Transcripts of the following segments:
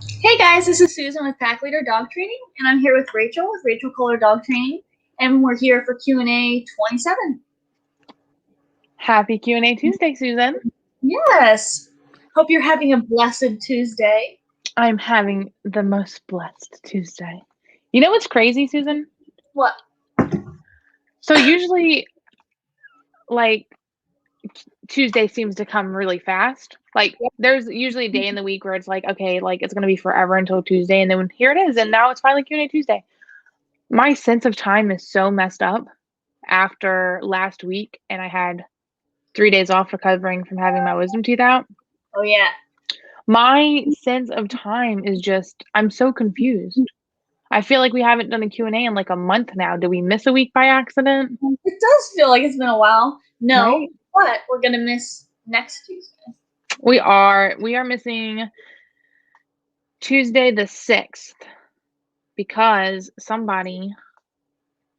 Hey guys, this is Susan with Pack Leader Dog Training, and I'm here with Rachel Kohler Dog Training, and we're here for Q&A 27. Happy Q&A Tuesday, Susan. Yes. Hope you're having a blessed Tuesday. I'm having the most blessed Tuesday. You know what's crazy, Susan? What? So usually, like, Tuesday seems to come really fast. Like, there's usually a day in the week where it's like, okay, like, it's going to be forever until Tuesday, and then here it is, and now it's finally Q&A Tuesday. My sense of time is so messed up after last week, and I had 3 days off recovering from having my wisdom teeth out. Oh yeah. My sense of time is just, I'm so confused. I feel like we haven't done a Q&A in like a month now. Did we miss a week by accident? It does feel like it's been a while. No, Right? but we're going to miss next Tuesday. We are missing Tuesday the 6th because somebody,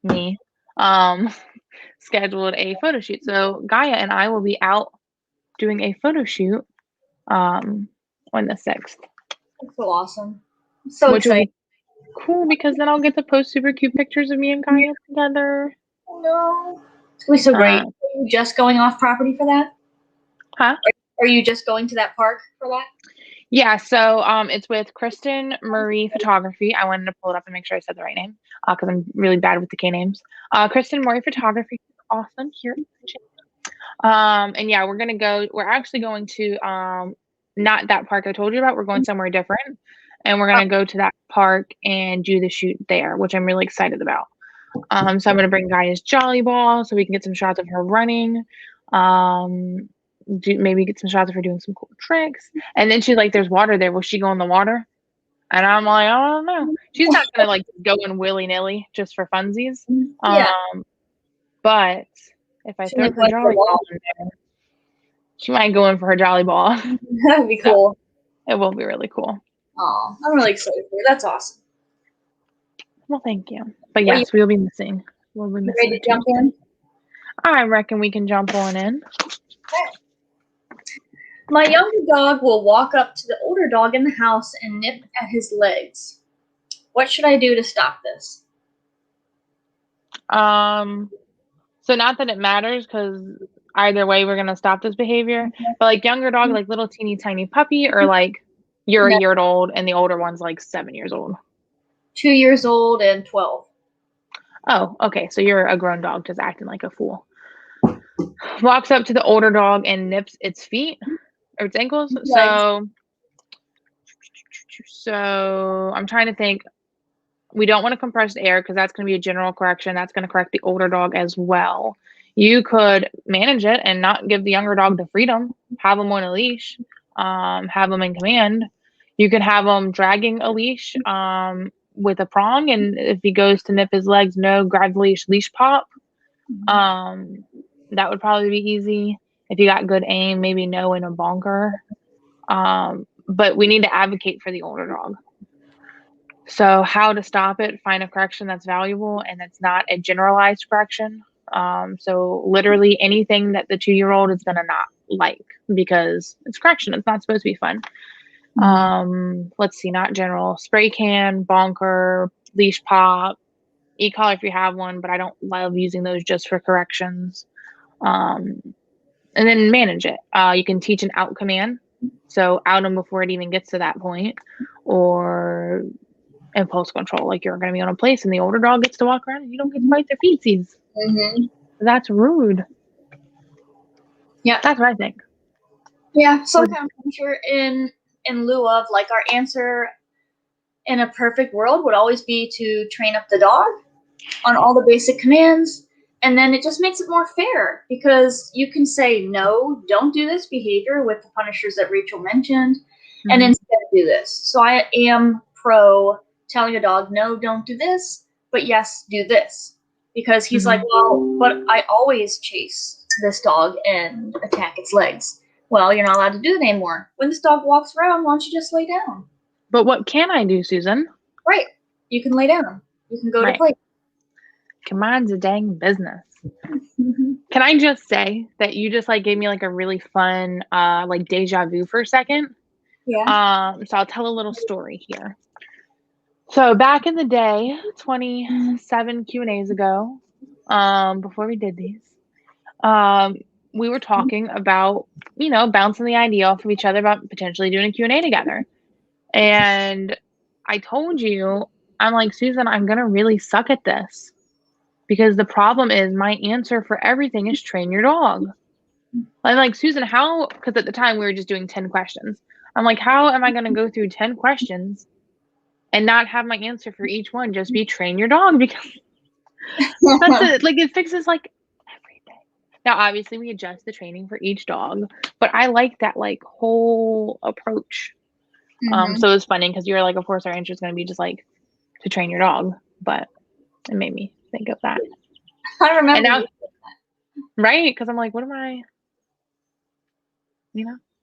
me, scheduled a photo shoot. So Gaia and I will be out doing a photo shoot on the 6th. That's so awesome. I'm so which excited. will be cool because then I'll get to post super cute pictures of me and Gaia together. Oh no. It's going to be so great. Are you just going off property for that? Huh? Are you just going to that park for that? Yeah, so it's with Kristen Murray Photography. I wanted to pull it up and make sure I said the right name because I'm really bad with the K names. Kristen Murray Photography is awesome here. And yeah, we're actually going to not that park I told you about. We're going somewhere different, and we're gonna go to that park and do the shoot there, which I'm really excited about. So I'm gonna bring Gaia's Jolly Ball so we can get some shots of her running. Maybe get some shots of her doing some cool tricks. And then she's like, "There's water there. Will she go in the water?" And I'm like, "I don't know." She's not gonna like go in willy nilly just for funsies. Yeah. But if I throw her Jolly Ball in there, she might go in for her Jolly Ball. That would be cool. It will be really cool. Oh, I'm really excited for you. That's awesome. Well, thank you. But yes, we'll be missing. We'll be missing. Ready to jump in? I reckon we can jump on in. Okay. My younger dog will walk up to the older dog in the house and nip at his legs. What should I do to stop this? So not that it matters because either way we're gonna stop this behavior. But like younger dog, like little teeny tiny puppy, or like you're a year old and the older one's like 7 years old. 2 years old and 12. Oh, okay. So you're a grown dog just acting like a fool. Walks up to the older dog and nips its feet or its ankles. So I'm trying to think. We don't want to compress air because that's going to be a general correction. That's going to correct the older dog as well. You could manage it and not give the younger dog the freedom. Have them on a leash. Have them in command. You could have them dragging a leash with a prong, and if he goes to nip his legs, no, grab the leash pop. That would probably be easy. If you got good aim, maybe no in a bonker. But we need to advocate for the older dog. So how to stop it, find a correction that's valuable and that's not a generalized correction. So literally anything that the 2-year-old is going to not like because it's correction. It's not supposed to be fun. Let's see, not general. Spray can, bonker, leash pop, e-collar if you have one, but I don't love using those just for corrections. And then manage it. You can teach an out command. So out them before it even gets to that point. Or impulse control, like you're going to be on a place and the older dog gets to walk around and you don't get to bite their feetsies. That's rude. Yeah, that's what I think. Yeah, sometimes I'm sure in lieu of like our answer in a perfect world would always be to train up the dog on all the basic commands, and then it just makes it more fair because you can say no, don't do this behavior with the punishers that Rachel mentioned, and instead do this. So I am pro telling a dog, no, don't do this, but yes, do this. Because he's like, well, but I always chase this dog and attack its legs. Well, you're not allowed to do it anymore. When this dog walks around, why don't you just lay down? But what can I do, Susan? Right. You can lay down. You can go to play. Command's a dang business. Can I just say that you just like gave me like a really fun like deja vu for a second? Yeah. So I'll tell a little story here. So back in the day, 27 Q&As ago, before we did these, we were talking about, bouncing the idea off of each other about potentially doing a Q&A together. And I told you, I'm like, Susan, I'm going to really suck at this because the problem is my answer for everything is train your dog. I'm like, Susan, how, because at the time we were just doing 10 questions. I'm like, how am I going to go through 10 questions and not have my answer for each one just be train your dog? Because that's it. Like, it fixes like everything. Now, obviously, we adjust the training for each dog, but I like that like whole approach. So it was funny because you were like, of course, our answer is going to be just like to train your dog, but it made me think of that. I remember. And now, right? Because I'm like, what am I?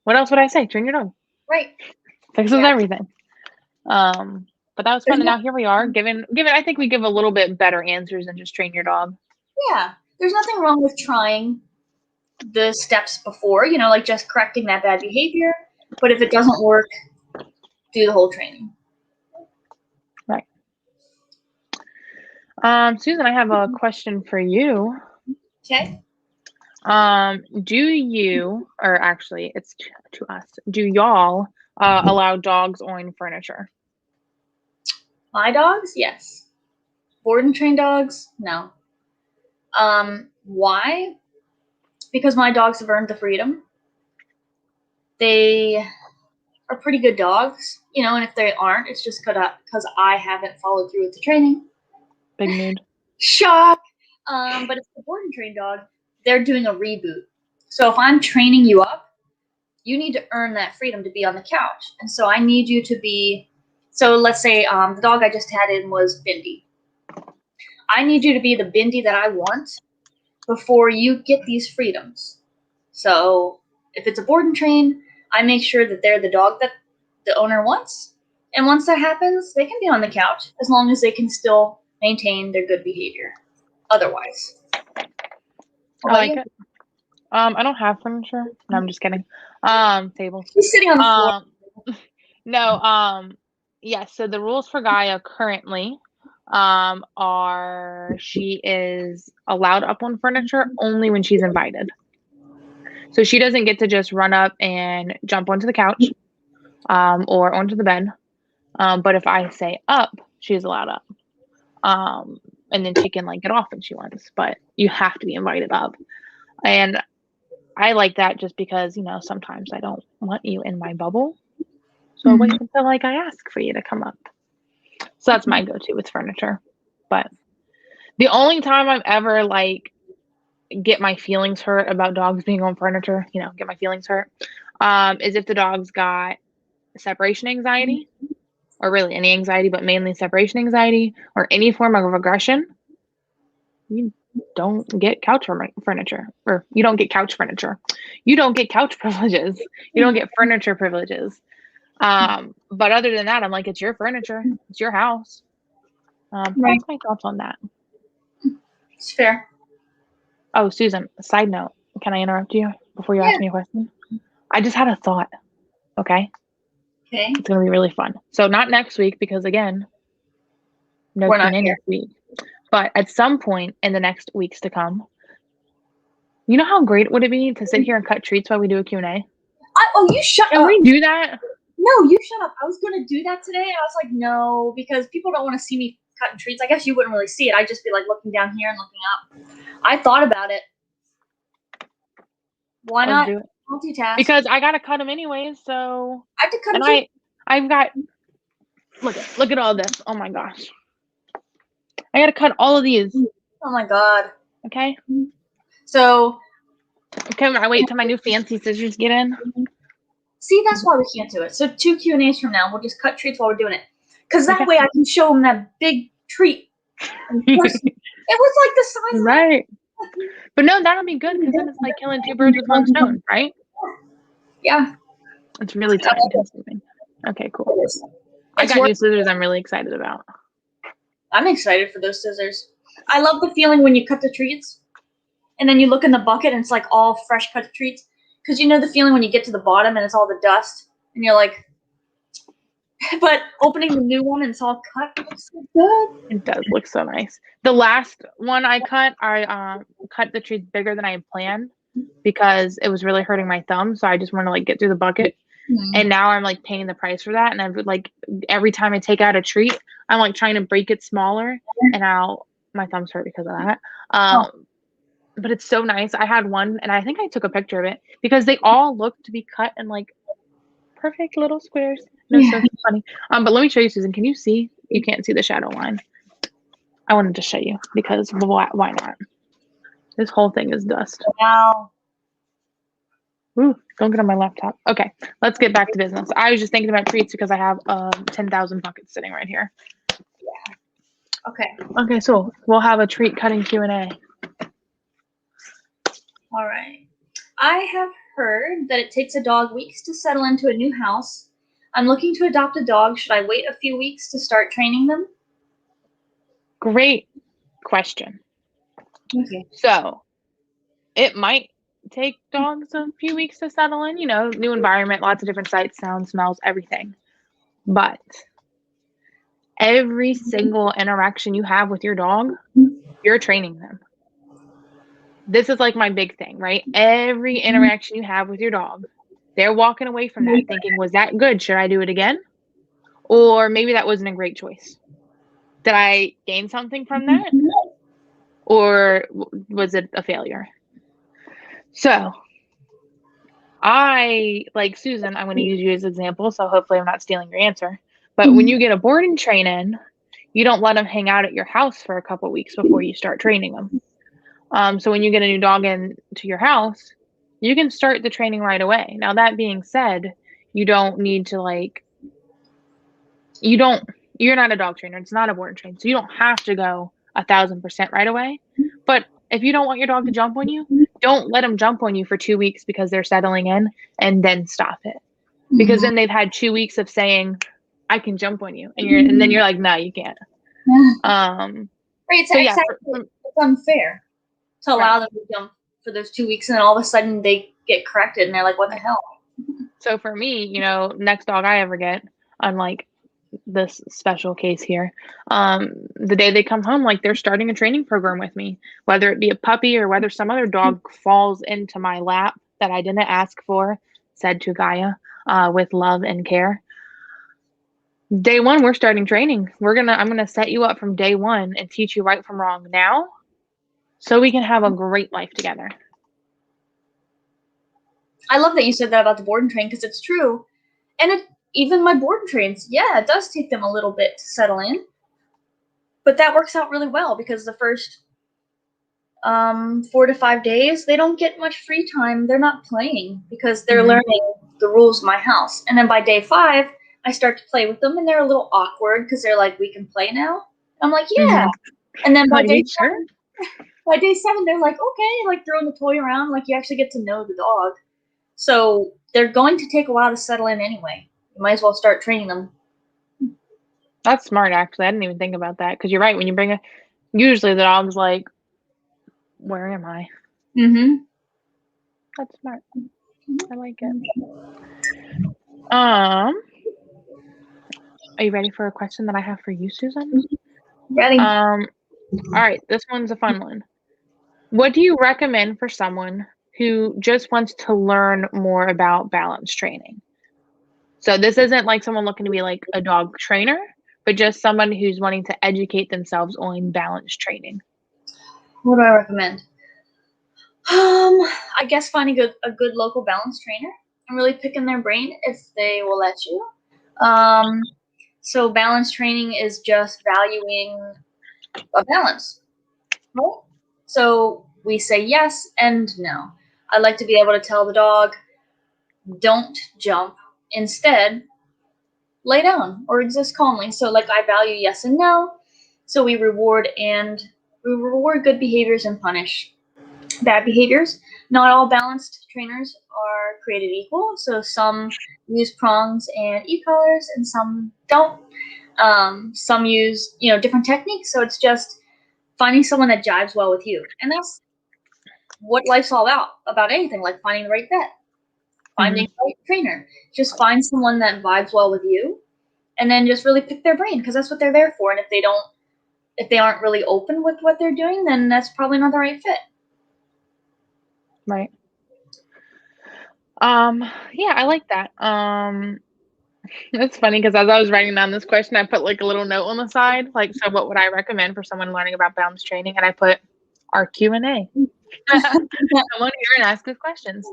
What else would I say? Train your dog. Right. Fixes everything. But that was fun. And now here we are. Given, I think we give a little bit better answers than just train your dog. Yeah. There's nothing wrong with trying the steps before, like just correcting that bad behavior. But if it doesn't work, do the whole training. Right. Susan, I have a question for you. Okay. Do you, or actually it's to us, do y'all allow dogs on furniture? My dogs, yes. Board and trained dogs, no. Why? Because my dogs have earned the freedom. They are pretty good dogs, and if they aren't, it's just because I haven't followed through with the training. Big mood. Shock. But if it's a board and trained dog, they're doing a reboot. So if I'm training you up, you need to earn that freedom to be on the couch. And so I need you to be, so let's say the dog I just had in was Bindi. I need you to be the Bindi that I want before you get these freedoms. So if it's a board and train, I make sure that they're the dog that the owner wants. And once that happens, they can be on the couch as long as they can still maintain their good behavior. Otherwise. I like it. I don't have furniture. No, I'm just kidding. Tables. He's sitting on the floor. No, yes, so the rules for Gaia currently are she is allowed up on furniture only when she's invited. So she doesn't get to just run up and jump onto the couch or onto the bed. But if I say up, she's allowed up. And then she can like get off when she wants, but you have to be invited up. And I like that just because, sometimes I don't want you in my bubble. So wait until like I ask for you to come up. So that's my go-to with furniture. But the only time I've ever like get my feelings hurt about dogs being on furniture, get my feelings hurt, is if the dog's got separation anxiety, or really any anxiety, but mainly separation anxiety or any form of aggression. You don't get couch furniture, or you don't get couch furniture. You don't get couch privileges. You don't get furniture privileges. But other than that, I'm like, it's your furniture. It's your house. Right. That's my thoughts on that. It's fair. Oh, Susan, side note. Can I interrupt you before you ask me a question? I just had a thought. Okay? Okay. It's going to be really fun. So not next week, because again, no Q&A next week. But at some point in the next weeks to come, you know how great would it be to sit here and cut treats while we do a Q&A? You shut up. Can we do that? No, you shut up. I was going to do that today. I was like, no, because people don't want to see me cutting treats. I guess you wouldn't really see it. I'd just be like looking down here and looking up. I thought about it. Why not multitask? Because I got to cut them anyways, so. I have to cut them. I've got, look at all this. Oh my gosh. I got to cut all of these. Oh my God. Okay. So. Can I wait till my new fancy scissors get in? See, that's why we can't do it. So 2 Q&As from now, we'll just cut treats while we're doing it. Because that way I can show them that big treat. It was like the size right. But no, that'll be good because then it's like killing 2 birds with 1 stone, right? Yeah. It's really time consuming. Okay, cool. I got new scissors I'm really excited about. I'm excited for those scissors. I love the feeling when you cut the treats and then you look in the bucket and it's like all fresh cut treats. Because you know the feeling when you get to the bottom and it's all the dust and you're like, But opening the new one and it's all cut looks so good. It does look so nice. The last one I cut the trees bigger than I had planned because it was really hurting my thumb. So I just want to like get through the bucket. And now I'm like paying the price for that. And I've like every time I take out a treat, I'm like trying to break it smaller, and my thumb's hurt because of that. But it's so nice. I had one, and I think I took a picture of it because they all look to be cut in like perfect little squares. No, so funny. But let me show you, Susan. Can you see? You can't see the shadow line. I wanted to show you because why not? This whole thing is dust. Wow. Ooh, don't get on my laptop. Okay, let's get back to business. I was just thinking about treats because I have 10,000 buckets sitting right here. Yeah. Okay. Okay, so we'll have a treat cutting Q&A. All right. I have heard that it takes a dog weeks to settle into a new house. I'm looking to adopt a dog. Should I wait a few weeks to start training them? Great question. Okay. So it might take dogs a few weeks to settle in, new environment, lots of different sights, sounds, smells, everything. But every single interaction you have with your dog, you're training them. This is like my big thing, right? Every interaction you have with your dog, they're walking away from that thinking, was that good? Should I do it again? Or maybe that wasn't a great choice. Did I gain something from that? Or was it a failure? So I, like Susan, I'm going to use you as an example, so hopefully I'm not stealing your answer. But when you get a board and train in, you don't let them hang out at your house for a couple weeks before you start training them. So when you get a new dog into your house, you can start the training right away. Now, that being said, you don't need to you're not a dog trainer. It's not a board and train. So you don't have to go 1,000% right away. But if you don't want your dog to jump on you, don't let them jump on you for 2 weeks because they're settling in and then stop it. Because then they've had 2 weeks of saying, I can jump on you. And then you're like, no, you can't. Right, it's unfair to allow them to jump for those 2 weeks, and then all of a sudden they get corrected and they're like, what the hell? So for me, next dog I ever get, unlike this special case here, the day they come home, like they're starting a training program with me, whether it be a puppy or whether some other dog falls into my lap that I didn't ask for, said to Gaia, with love and care. Day one, we're starting training. I'm gonna set you up from day one and teach you right from wrong now, so we can have a great life together. I love that you said that about the board and train because it's true. And even my board and trains, yeah, it does take them a little bit to settle in. But that works out really well because the first 4 to 5 days, they don't get much free time. They're not playing because they're learning the rules of my house. And then by day 5, I start to play with them and they're a little awkward because they're like, we can play now? I'm like, yeah. And then by day 7, they're like, okay, like throwing the toy around, like you actually get to know the dog. So they're going to take a while to settle in anyway. You might as well start training them. That's smart, actually. I didn't even think about that because you're right. When you bring usually the dog's like, where am I? That's smart. I like it. Are you ready for a question that I have for you, Susan? Ready. All right, this one's a fun one. What do you recommend for someone who just wants to learn more about balance training? So this isn't like someone looking to be like a dog trainer, but just someone who's wanting to educate themselves on balance training. What do I recommend? I guess finding a good local balance trainer and really picking their brain if they will let you. So balance training is just valuing a balance, right? So we say yes and no. I like to be able to tell the dog, don't jump. Instead, lay down or exist calmly. So like I value yes and no. So we reward good behaviors and punish bad behaviors. Not all balanced trainers are created equal. So some use prongs and e-collars and some don't. Some use, different techniques. So it's just finding someone that jives well with you. And that's what life's all about anything, like finding the right vet, finding the right trainer. Just find someone that vibes well with you and then just really pick their brain, because that's what they're there for. And if they aren't really open with what they're doing, then that's probably not the right fit. Right. Yeah, I like that. It's funny because as I was writing down this question, I put like a little note on the side, like, so what would I recommend for someone learning about balance training? And I put our Q&A. Come on here and ask us questions.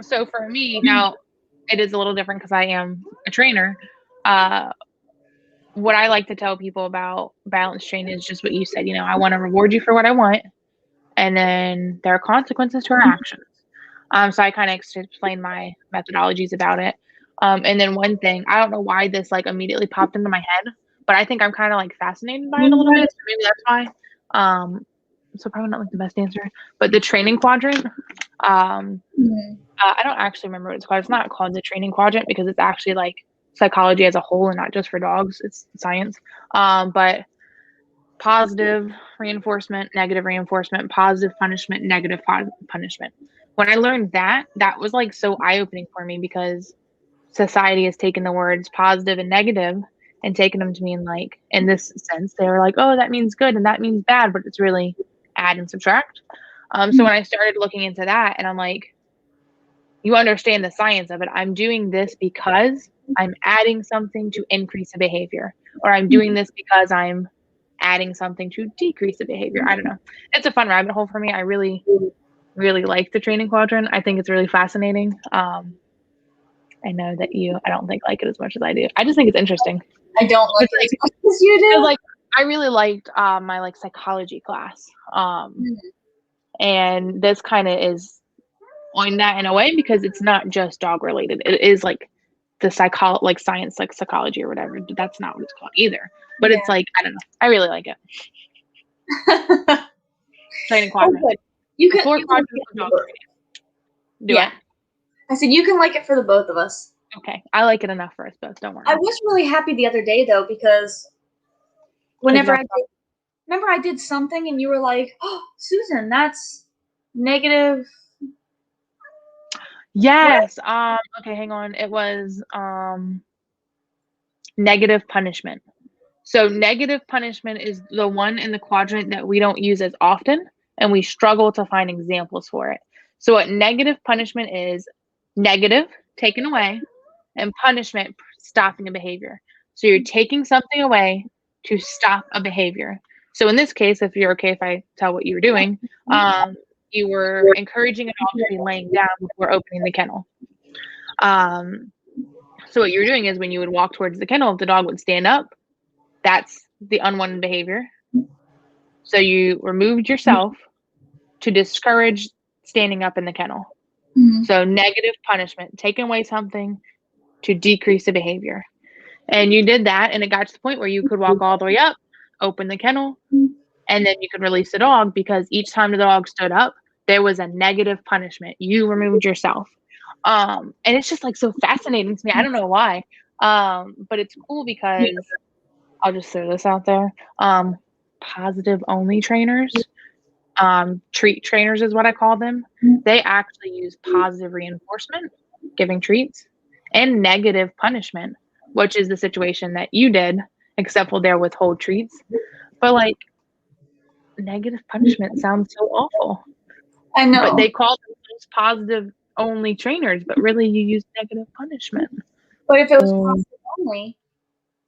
So for me, now it is a little different because I am a trainer. What I like to tell people about balance training is just what you said. I want to reward you for what I want, and then there are consequences to our actions. So I kind of explain my methodologies about it. And then one thing, I don't know why this like immediately popped into my head, but I think I'm kind of like fascinated by it a little bit. So maybe that's why. So probably not like the best answer, but the training quadrant. I don't actually remember what it's called. It's not called the training quadrant because it's actually like psychology as a whole and not just for dogs. It's science. But positive reinforcement, negative reinforcement, positive punishment, negative punishment. When I learned that was like so eye-opening for me because society has taken the words positive and negative and taken them to mean like, in this sense, they were like, oh, that means good and that means bad, but it's really add and subtract. So when I started looking into that, and I'm like, you understand the science of it. I'm doing this because I'm adding something to increase a behavior, or I'm doing this because I'm adding something to decrease the behavior. I don't know. It's a fun rabbit hole for me. I really, really like the training quadrant. I think it's really fascinating. I know that I don't think like it as much as I do. I just think it's interesting. I don't like it as much as you do. Like I really liked my like psychology class. And this kind of is on that in a way because it's not just dog related. It is like the like science, like psychology or whatever. That's not what it's called either. But it's like, I don't know. I really like it. Training quadrant. Oh, you can. Yeah. I said you can like it for the both of us. Okay. I like it enough for us both. Don't worry. I was really happy the other day though because whenever I did something and you were like, "Oh, Susan, that's negative." Yes. Okay, hang on. It was negative punishment. So negative punishment is the one in the quadrant that we don't use as often, and we struggle to find examples for it. So what negative punishment is: negative, taken away, and punishment, stopping a behavior. So you're taking something away to stop a behavior. So in this case, if you're okay if I tell what you were doing, you were encouraging a dog to be laying down before opening the kennel. So what you were doing is when you would walk towards the kennel, if the dog would stand up, that's the unwanted behavior. So you removed yourself to discourage standing up in the kennel. So negative punishment, taking away something to decrease the behavior. And you did that, and it got to the point where you could walk all the way up, open the kennel, and then you could release the dog because each time the dog stood up, there was a negative punishment. You removed yourself. And it's just like so fascinating to me. I don't know why. But it's cool because I'll just throw this out there. Positive only trainers, treat trainers is what I call them. They actually use positive reinforcement, giving treats, and negative punishment, which is the situation that you did, except for they'll withhold treats. But like negative punishment sounds so awful. I know. But they call themselves positive only trainers, but really you use negative punishment. But if it was positive only,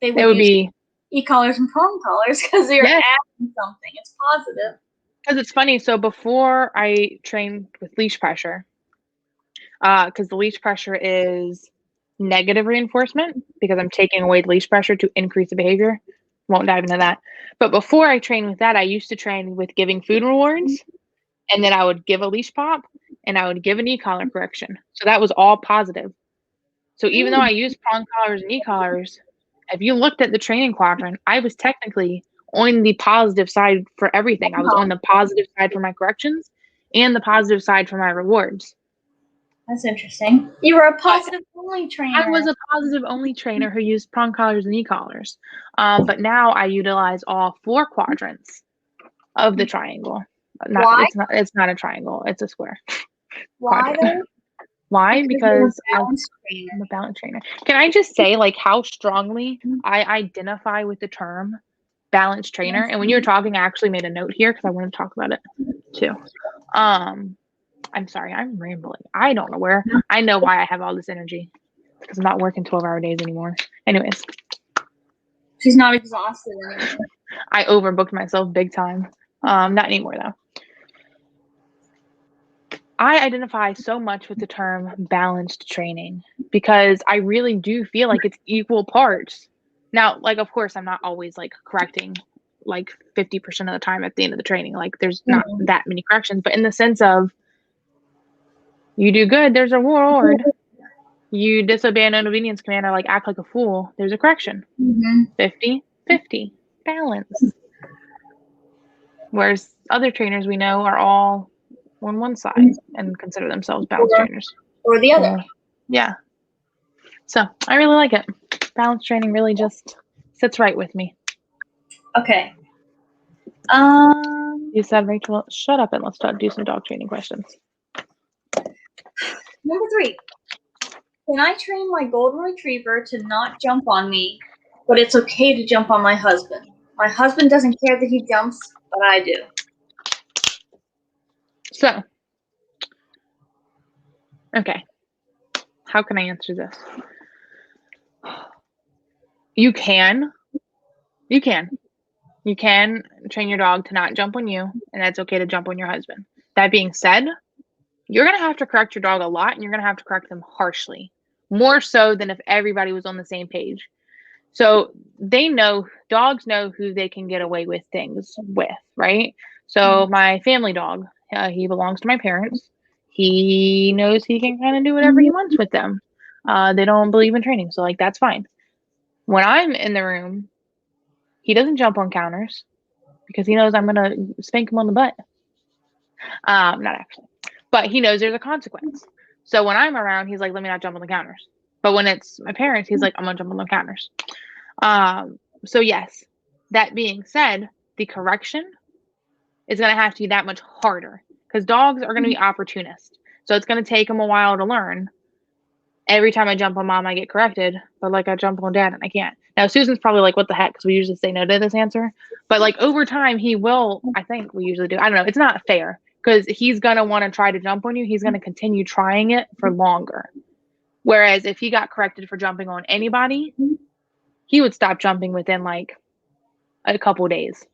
they would be e-collars and prong collars because they're adding something. It's positive. Because it's funny. So before I trained with leash pressure, because the leash pressure is negative reinforcement because I'm taking away the leash pressure to increase the behavior. Won't dive into that. But before I trained with that, I used to train with giving food rewards, and then I would give a leash pop, and I would give an e-collar correction. So that was all positive. So even though I used prong collars and e-collars, if you looked at the training quadrant, I was technically on the positive side for everything. I was on the positive side for my corrections and the positive side for my rewards. That's interesting. You were a positive only trainer. I was a positive only trainer who used prong collars and e-collars. But now I utilize all 4 quadrants of the triangle. Why? It's not a triangle. It's a square. Why though? Why? Because balance trainer. I'm a balance trainer. Can I just say, like, how strongly I identify with the term balance trainer? And when you were talking, I actually made a note here because I want to talk about it too. I'm sorry, I'm rambling. I don't know where. I know why I have all this energy because I'm not working 12-hour days anymore. Anyways, She's not exhausted anymore. I overbooked myself big time. Not anymore though. I identify so much with the term balanced training because I really do feel like it's equal parts. Now, like, of course, I'm not always like correcting like 50% of the time at the end of the training. Like, there's not that many corrections, but in the sense of you do good, there's a reward. You disobey an obedience command or like act like a fool, there's a correction. 50-50 balance. Whereas other trainers we know are all on one side and consider themselves balance trainers. Or the other. Yeah. So I really like it. Balance training really just sits right with me. Okay. You said, Rachel, shut up and let's do some dog training questions. Number 3. Can I train my golden retriever to not jump on me, but it's okay to jump on my husband? My husband doesn't care that he jumps, but I do. So, okay. How can I answer this? You can train your dog to not jump on you, and that's okay to jump on your husband. That being said, you're going to have to correct your dog a lot, and you're going to have to correct them harshly, more so than if everybody was on the same page. So dogs know who they can get away with things with, right? So my family dog, he belongs to my parents. He knows he can kind of do whatever he wants with them. They don't believe in training, so like that's fine. When I'm in the room, he doesn't jump on counters because he knows I'm gonna spank him on the butt. Not actually, but he knows there's a consequence. So when I'm around, he's like, "Let me not jump on the counters." But when it's my parents, he's like, "I'm gonna jump on the counters." So yes, that being said, the correction is gonna have to be that much harder because dogs are gonna be opportunists. So it's gonna take them a while to learn. Every time I jump on mom, I get corrected, but like I jump on dad and I can't. Now Susan's probably like, what the heck? Because we usually say no to this answer. But like over time, he will, I think we usually do. I don't know. It's not fair because he's going to want to try to jump on you. He's going to continue trying it for longer. Whereas if he got corrected for jumping on anybody, he would stop jumping within like a couple days,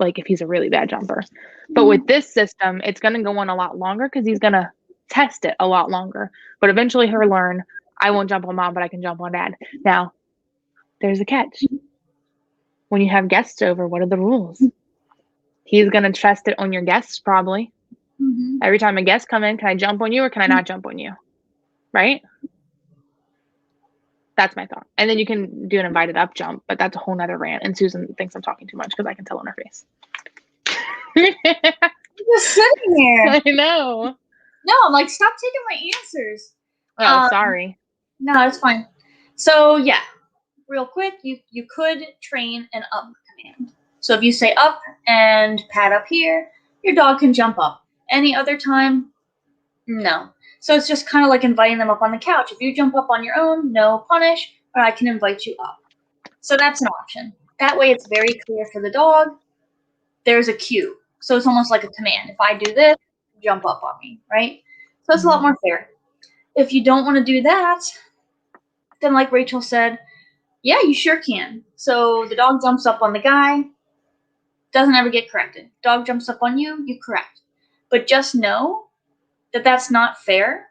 like if he's a really bad jumper. But with this system, it's going to go on a lot longer because he's going to test it a lot longer. But eventually he'll learn, I won't jump on mom, but I can jump on dad. Now, there's a catch. When you have guests over, what are the rules? He's going to test it on your guests probably. Every time a guest come in, can I jump on you or can I not jump on you? Right? That's my thought. And then you can do an invited up jump, but that's a whole nother rant. And Susan thinks I'm talking too much because I can tell on her face. Just sitting here. I know. No, I'm like, stop taking my answers. Oh, sorry. No, it's fine. So yeah, real quick, you could train an up command. So if you say up and pat up here, your dog can jump up. Any other time, no. So it's just kind of like inviting them up on the couch. If you jump up on your own, no, punish, or I can invite you up. So that's an option. That way it's very clear for the dog. There's a cue. So it's almost like a command. If I do this, jump up on me, right? So it's a lot more fair. If you don't want to do that, then like Rachel said, yeah, you sure can. So the dog jumps up on the guy, doesn't ever get corrected. Dog jumps up on you, you correct. But just know that that's not fair.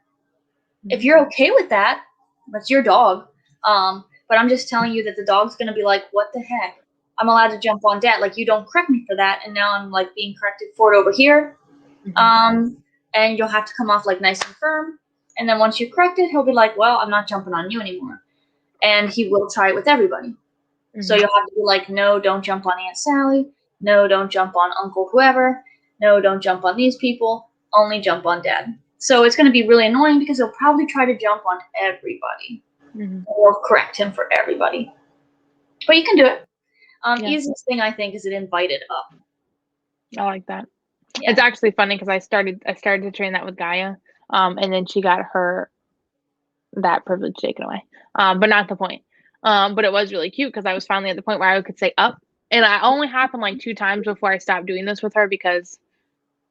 If you're okay with that, that's your dog. But I'm just telling you that the dog's going to be like, what the heck? I'm allowed to jump on dad. Like, you don't correct me for that. And now I'm like being corrected for it over here. And you'll have to come off like nice and firm. And then once you correct it, he'll be like, well, I'm not jumping on you anymore. And he will try it with everybody. So you'll have to be like, no, don't jump on Aunt Sally. No, don't jump on Uncle whoever. No, don't jump on these people. Only jump on dad. So it's going to be really annoying because he'll probably try to jump on everybody or correct him for everybody. But you can do it. Easiest thing I think is it invited up. I like that. Yeah. It's actually funny because I started to train that with Gaia, and then she got her that privilege taken away. But not the point. But it was really cute because I was finally at the point where I could say up. And it only happened like 2 times before I stopped doing this with her because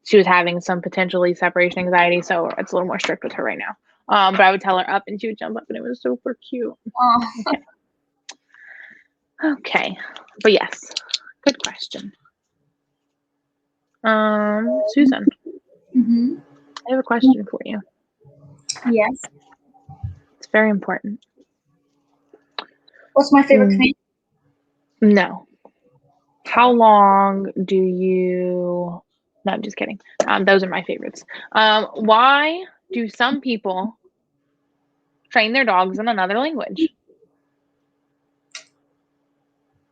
she was having some potentially separation anxiety. So it's a little more strict with her right now. But I would tell her up and she would jump up and it was super cute. Oh. Okay. But yes, good question. Susan, Mm-hmm. I have a question for you. Yes. It's very important. What's my favorite command? No. How long do you... No, I'm just kidding. Those are my favorites. Why do some people train their dogs in another language?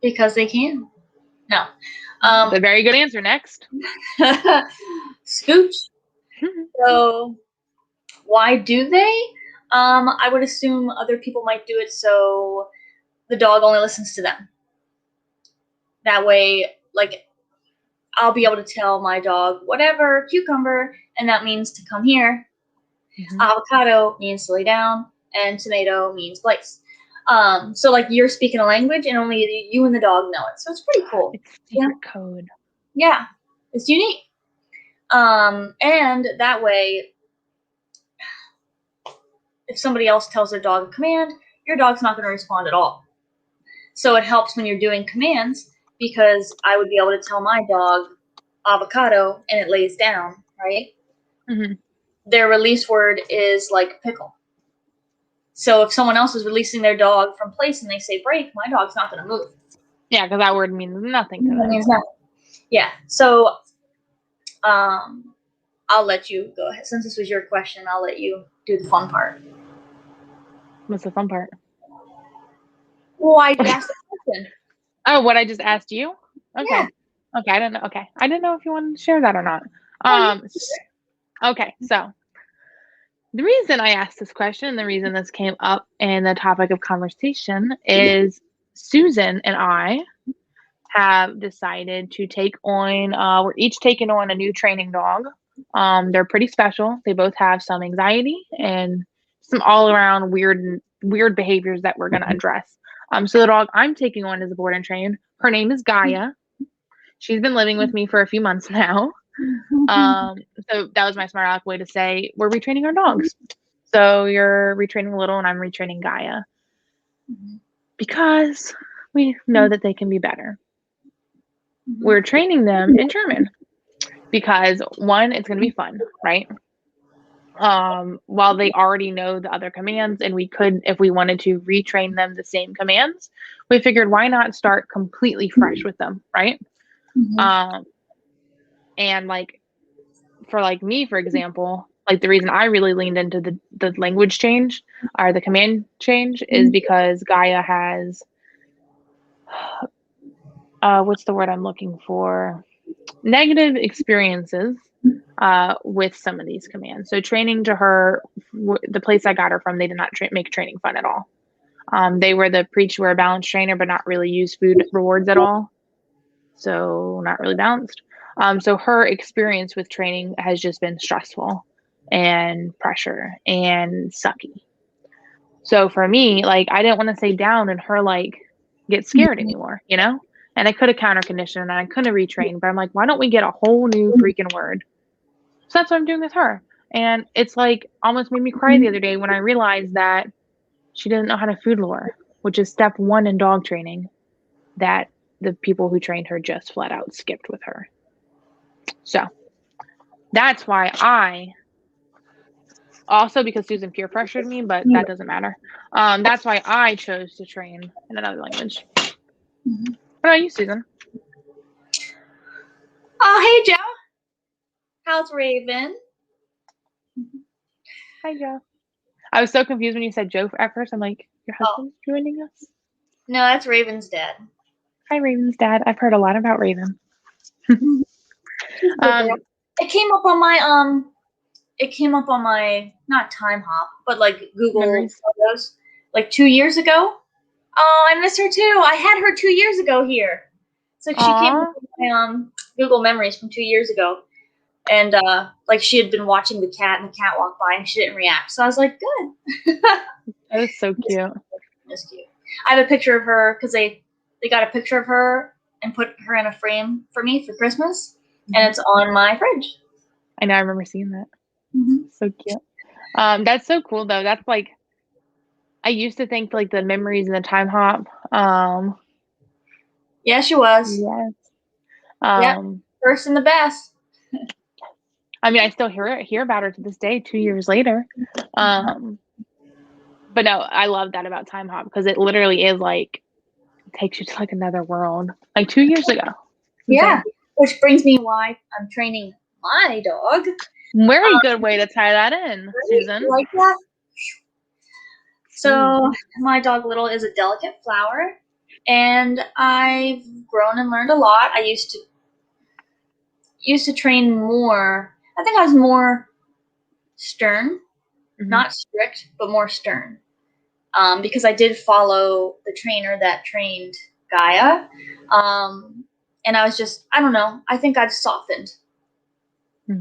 Because they can. No. A very good answer. Next. Scooch. So why do they? I would assume other people might do it so the dog only listens to them. That way, like, I'll be able to tell my dog whatever, cucumber, and that means to come here. Mhm. Avocado means to lay down, and tomato means place. So like you're speaking a language and only you and the dog know it. So it's pretty cool. It's secret code. Yeah, it's unique. And that way, if somebody else tells their dog a command, your dog's not going to respond at all. So it helps when you're doing commands because I would be able to tell my dog avocado and it lays down, right? Mm-hmm. Their release word is like pickle. So if someone else is releasing their dog from place and they say break, my dog's not going to move. Yeah, because that word means nothing to them. It means nothing. Yeah. So I'll let you go ahead. Since this was your question, I'll let you do the fun part. What's the fun part? Why did you ask the question? Oh, what I just asked you? Okay. Yeah. Okay, I don't know. Okay. I didn't know if you wanted to share that or not. Okay, so the reason I asked this question, the reason this came up in the topic of conversation is Susan and I have decided to take on, we're each taking on a new training dog. They're pretty special. They both have some anxiety and some all around weird behaviors that we're going to address. So the dog I'm taking on is a board and train. Her name is Gaia. She's been living with me for a few months now. So that was my smart aleck way to say we're retraining our dogs. So you're retraining Little and I'm retraining Gaia because we know that they can be better. We're training them in German because one, it's going to be fun, right? While they already know the other commands and we could, if we wanted to retrain them the same commands, we figured why not start completely fresh with them, right? And like for like me, for example, like the reason I really leaned into the language change or the command change is because Gaia has what's the word I'm looking for? Negative experiences with some of these commands. So training to her, the place I got her from, they did not make training fun at all. They were the preach we're a balanced trainer, but not really use food rewards at all. So not really balanced. So her experience with training has just been stressful and pressure and sucky. So for me, like I didn't want to stay down and her like get scared anymore, you know? And I could have counter conditioned and I could have retrained, but I'm like, why don't we get a whole new freaking word? So that's what I'm doing with her. And it's like almost made me cry the other day when I realized that she didn't know how to food lure, which is step 1 in dog training that the people who trained her just flat out skipped with her. So that's why I also, because Susan peer pressured me, but that doesn't matter. That's why I chose to train in another language. What about you, Susan? Oh, hey, Joe. How's Raven? Hi, Joe. I was so confused when you said Joe at first. I'm like, your husband's joining us? No, that's Raven's dad. Hi, Raven's dad. I've heard a lot about Raven. It came up on my not time hop, but like Google Memories. Photos like 2 years ago. Oh, I miss her too. I had her 2 years ago here. So she came up with my Google Memories from 2 years ago. And like she had been watching the cat and the cat walked by and she didn't react. So I was like, good. That is so cute. It's cute. I have a picture of her because they got a picture of her and put her in a frame for me for Christmas, and it's on my fridge. I know, I remember seeing that. Mm-hmm. So cute. That's so cool though. That's like, I used to think like the memories and the time hop. Yeah, she was. Yes. Yep. First and the best. I mean, I still hear about her to this day, 2 years later. But no, I love that about time hop because it literally is like, it takes you to like another world. Like 2 years ago. Yeah. Which brings me why I'm training my dog. Very good way to tie that in, Susan. Like that. So my dog Little is a delicate flower, and I've grown and learned a lot. I used to train more. I think I was more stern, not strict, but more stern, because I did follow the trainer that trained Gaia, and I was just, I don't know. I think I've softened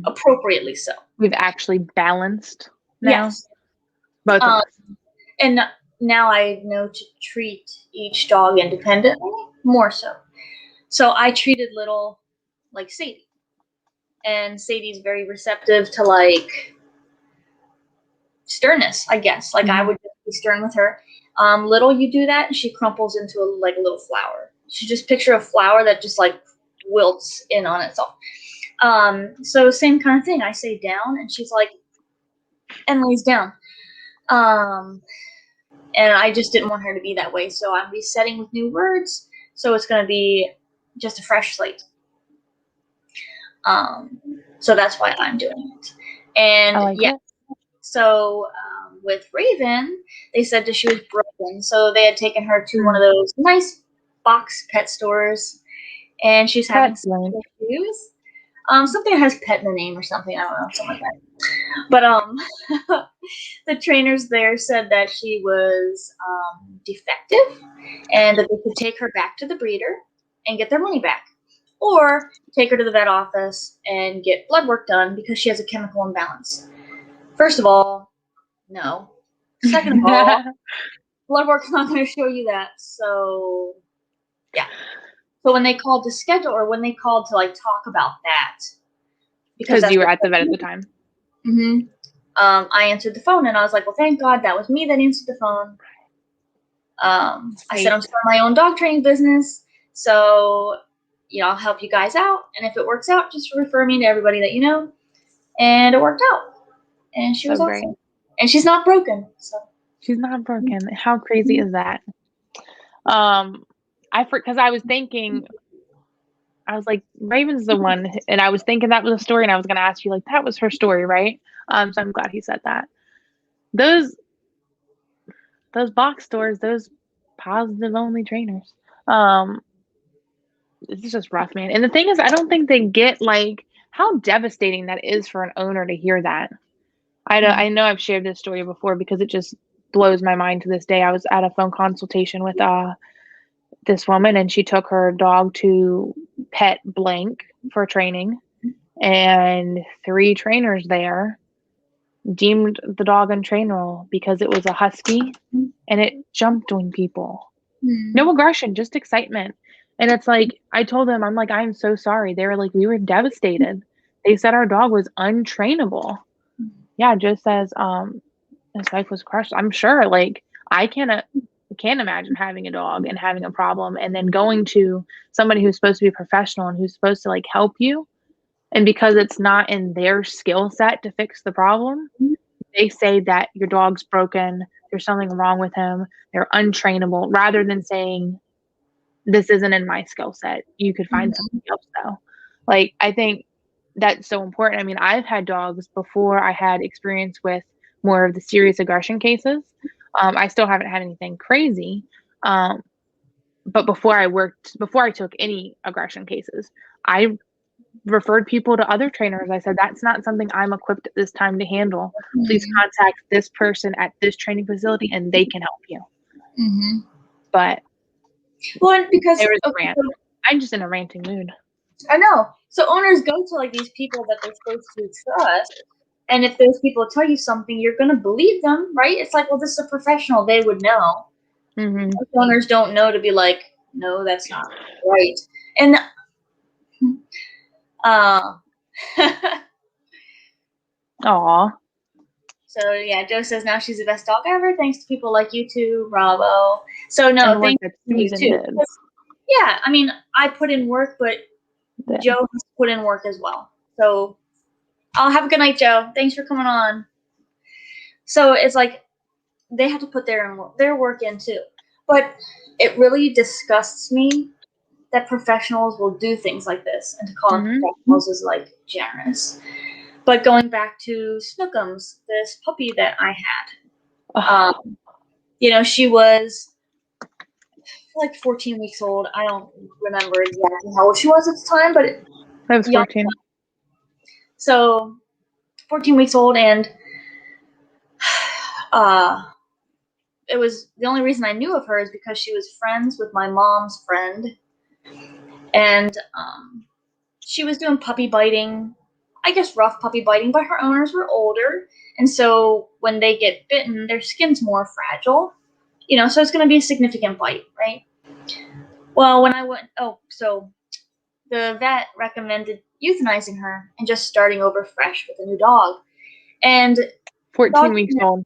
appropriately so. We've actually balanced now. Yes. Both of us. And now I know to treat each dog independently, more so. So I treated Little like Sadie. And Sadie's very receptive to like sternness, I guess. Like I would just be stern with her. Little, you do that, and she crumples into a little flower. She just picture a flower that just like wilts in on itself. So same kind of thing. I say down, and she's like, and lays down. And I just didn't want her to be that way. So I'm resetting with new words. So it's going to be just a fresh slate. So that's why I'm doing it. And so with Raven, they said that she was broken. So they had taken her to one of those nice box pet stores, and she's having some issues. Something that has pet in the name or something. I don't know, something like that. But the trainers there said that she was defective, and that they could take her back to the breeder and get their money back, or take her to the vet office and get blood work done because she has a chemical imbalance. First of all, no. Second of all, blood work's not going to show you that. So, yeah. So when they called to schedule, or when they called to like talk about that, because you were at the vet at the time. Mm-hmm. I answered the phone, and I was like, well, thank God that was me that answered the phone. I said, I'm starting my own dog training business, so, I'll help you guys out, and if it works out, just refer me to everybody that you know. And it worked out, and she was awesome. And she's not broken. So she's not broken. How crazy is that? Because I was thinking, I was like, Raven's the one, and I was thinking that was a story, and I was going to ask you, like, that was her story, right? So I'm glad he said that. Those box stores, those positive only trainers, it's just rough, man. And the thing is, I don't think they get like how devastating that is for an owner to hear that. I know I've shared this story before because it just blows my mind to this day. I was at a phone consultation with this woman, and she took her dog to pet blank for training, and 3 trainers there deemed the dog untrainable because it was a husky and it jumped on people. No aggression, just excitement. And it's like, I told them, I'm like, I'm so sorry. They were like, we were devastated. They said our dog was untrainable. Yeah, just as his life was crushed. I'm sure, like, I can't imagine having a dog and having a problem and then going to somebody who's supposed to be a professional and who's supposed to like help you, and because it's not in their skill set to fix the problem, they say that your dog's broken, there's something wrong with him, they're untrainable, rather than saying, this isn't in my skill set, you could find something else though. Like, I think that's so important. I mean, I've had dogs before I had experience with more of the serious aggression cases. I still haven't had anything crazy. But before I took any aggression cases, I referred people to other trainers. I said, that's not something I'm equipped at this time to handle. Please contact this person at this training facility and they can help you. But because there was a rant. I'm just in a ranting mood. I know. So owners go to like these people that they're supposed to trust, And if those people tell you something, you're going to believe them, right? It's like, well, this is a professional. They would know. Mm-hmm. Most owners don't know to be like, no, that's not right. And Aw. so yeah, Joe says now she's the best dog ever, thanks to people like you too. Bravo. So And no, the work thank that you Susan too. did. Yeah, I mean, I put in work, but Yeah. Joe has put in work as well. So I'll have a good night, Joe. Thanks for coming on. So it's like they have to put their work in too. But it really disgusts me that professionals will do things like this, and to call them professionals is like generous. But going back to Snookums, this puppy that I had, she was like 14 weeks old. I don't remember exactly how old she was at the time, but I was 14. So 14 weeks old, and it was the only reason I knew of her is because she was friends with my mom's friend, and she was doing puppy biting, I guess rough puppy biting, but her owners were older, and so when they get bitten, their skin's more fragile, so it's going to be a significant bite, right? Well, when I went, so the vet recommended euthanizing her and just starting over fresh with a new dog. And 14 weeks old.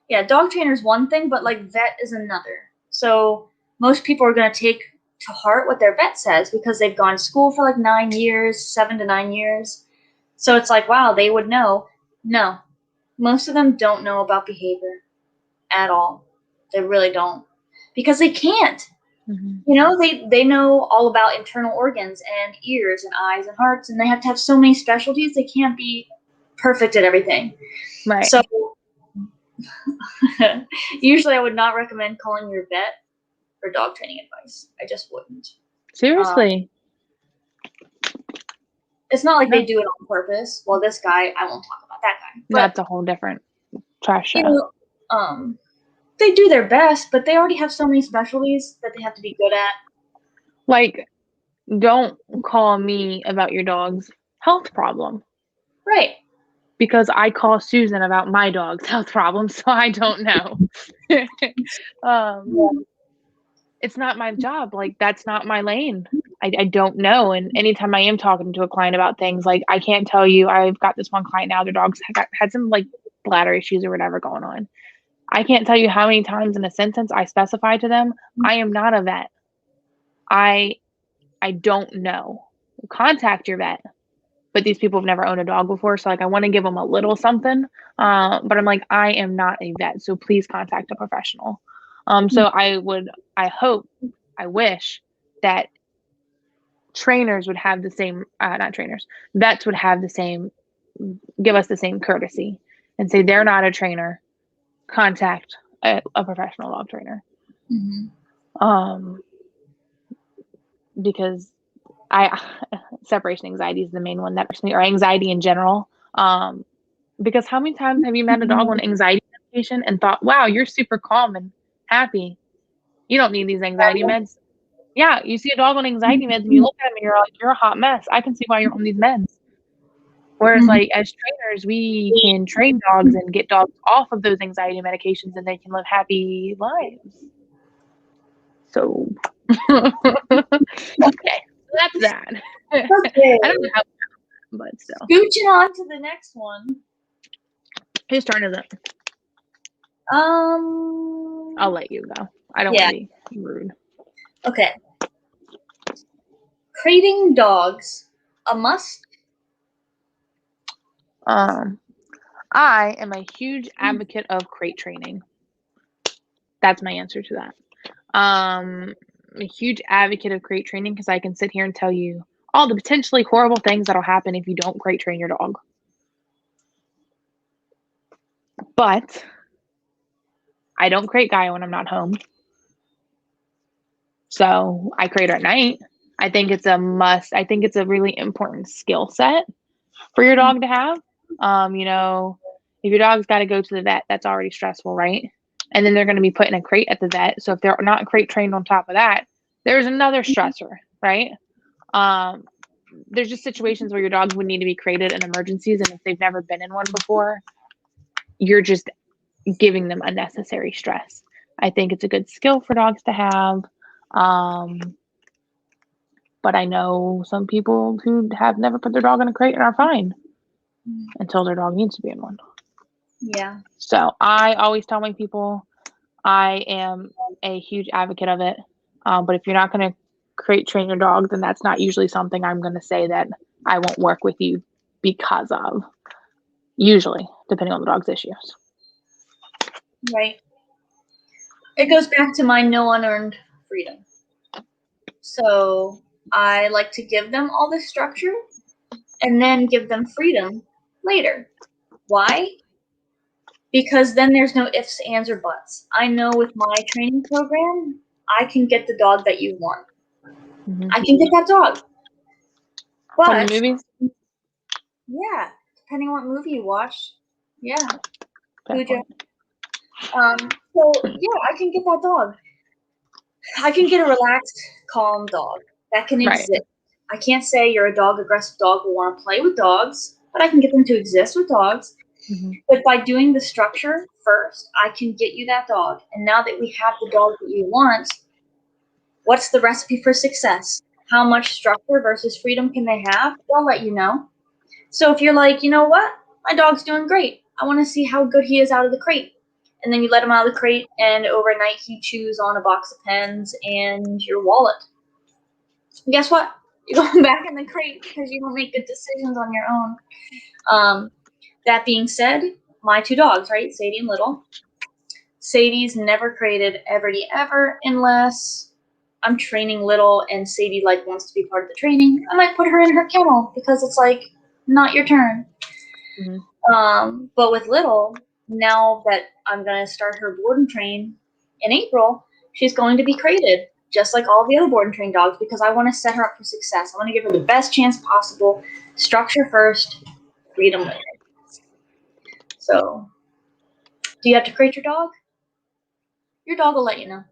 Yeah, dog trainer is one thing, but like vet is another. So most people are going to take to heart what their vet says because they've gone to school for like 9 years, 7 to 9 years. So it's like, wow, they would know. No, most of them don't know about behavior at all. They really don't, because they can't. Mm-hmm. They know all about internal organs and ears and eyes and hearts, and they have to have so many specialties. They can't be perfect at everything. Right. So usually I would not recommend calling your vet for dog training advice. I just wouldn't. Seriously. It's not like they do it on purpose. Well, this guy, I won't talk about that guy. But, that's a whole different trash show. They do their best, but they already have so many specialties that they have to be good at. Like, don't call me about your dog's health problem. Right. Because I call Susan about my dog's health problem, so I don't know. It's not my job. Like, that's not my lane. I don't know. And anytime I am talking to a client about things, like, I can't tell you, I've got this one client now, their dog's had some like bladder issues or whatever going on. I can't tell you how many times in a sentence I specify to them, I am not a vet. I don't know. Contact your vet. But these people have never owned a dog before, so like I want to give them a little something. But I'm like, I am not a vet, so please contact a professional. So I wish that trainers would have the same, not trainers, vets would have the same, give us the same courtesy and say they're not a trainer. Contact a professional dog trainer. Mm-hmm. Because separation anxiety is the main one that hurts me, or anxiety in general. Because how many times have you met a dog on anxiety medication and thought, wow, you're super calm and happy. You don't need these anxiety meds. Yeah, you see a dog on anxiety meds and you look at him and you're like, you're a hot mess. I can see why you're on these meds. Whereas like as trainers, we can train dogs and get dogs off of those anxiety medications and they can live happy lives. So okay, so that's that. Okay. I don't know how, but still. Scooching on to the next one. Whose turn is it? I'll let you go. I don't want to be rude. Okay. Crating dogs, a must? I am a huge advocate of crate training. That's my answer to that. I'm a huge advocate of crate training because I can sit here and tell you all the potentially horrible things that'll happen if you don't crate train your dog. But I don't crate Gaia when I'm not home. So I crate her at night. I think it's a must. I think it's a really important skill set for your dog to have. If your dog's got to go to the vet, that's already stressful, right? And then they're going to be put in a crate at the vet. So if they're not crate trained on top of that, there's another stressor, right? there's just situations where your dogs would need to be crated in emergencies, and if they've never been in one before, you're just giving them unnecessary stress. I think it's a good skill for dogs to have. But I know some people who have never put their dog in a crate and are fine until their dog needs to be in one. Yeah. So I always tell my people I am a huge advocate of it. But if you're not going to crate train your dog, then that's not usually something I'm going to say that I won't work with you because of. Usually, depending on the dog's issues. Right. It goes back to my no unearned freedom. So I like to give them all the structure and then give them freedom later. Why? Because then there's no ifs, ands, or buts. I know with my training program, I can get the dog that you want. Mm-hmm. I can get that dog. From But the movies? yeah, depending on what movie you watch. Yeah. Fair Cujo. point. So yeah, I can get that dog. I can get a relaxed, calm dog that can Right. exist. I can't say you're a dog, aggressive dog will want to play with dogs, but I can get them to exist with dogs. Mm-hmm. But by doing the structure first, I can get you that dog. And now that we have the dog that you want, what's the recipe for success? How much structure versus freedom can they have? They'll let you know. So if you're like, you know what? My dog's doing great. I want to see how good he is out of the crate. And then you let him out of the crate, and overnight he chews on a box of pens and your wallet. And guess what? You're going back in the crate because you don't make good decisions on your own. That being said, my two dogs, right, Sadie and Little. Sadie's never crated ever unless I'm training Little and Sadie like wants to be part of the training. I might put her in her kennel because it's like not your turn. Mm-hmm. But with Little, now that I'm gonna start her board and train in April, she's going to be crated just like all the other board and train dogs because I want to set her up for success. I want to give her the best chance possible. Structure first, freedom later. So, do you have to crate your dog? Your dog will let you know.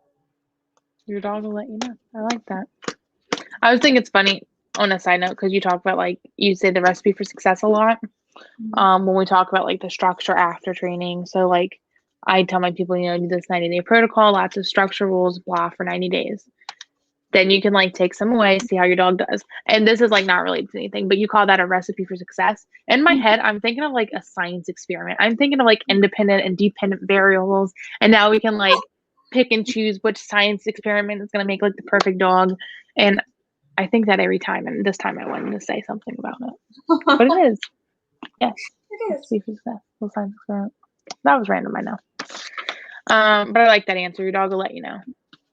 Your dog will let you know. I like that. I was thinking it's funny on a side note because you talk about like you say the recipe for success a lot. When we talk about like the structure after training. So like I tell my people, do this 90-day protocol, lots of structure rules, blah, for 90 days. Then you can like take some away, see how your dog does. And this is like not related to anything, but you call that a recipe for success. In my head, I'm thinking of like a science experiment. I'm thinking of like independent and dependent variables. And now we can like pick and choose which science experiment is going to make like the perfect dog. And I think that every time. And this time I wanted to say something about it. But it is. Yes. It is. Recipe for success. Little science experiment. That was random, I know. But I like that answer. Your dog will let you know.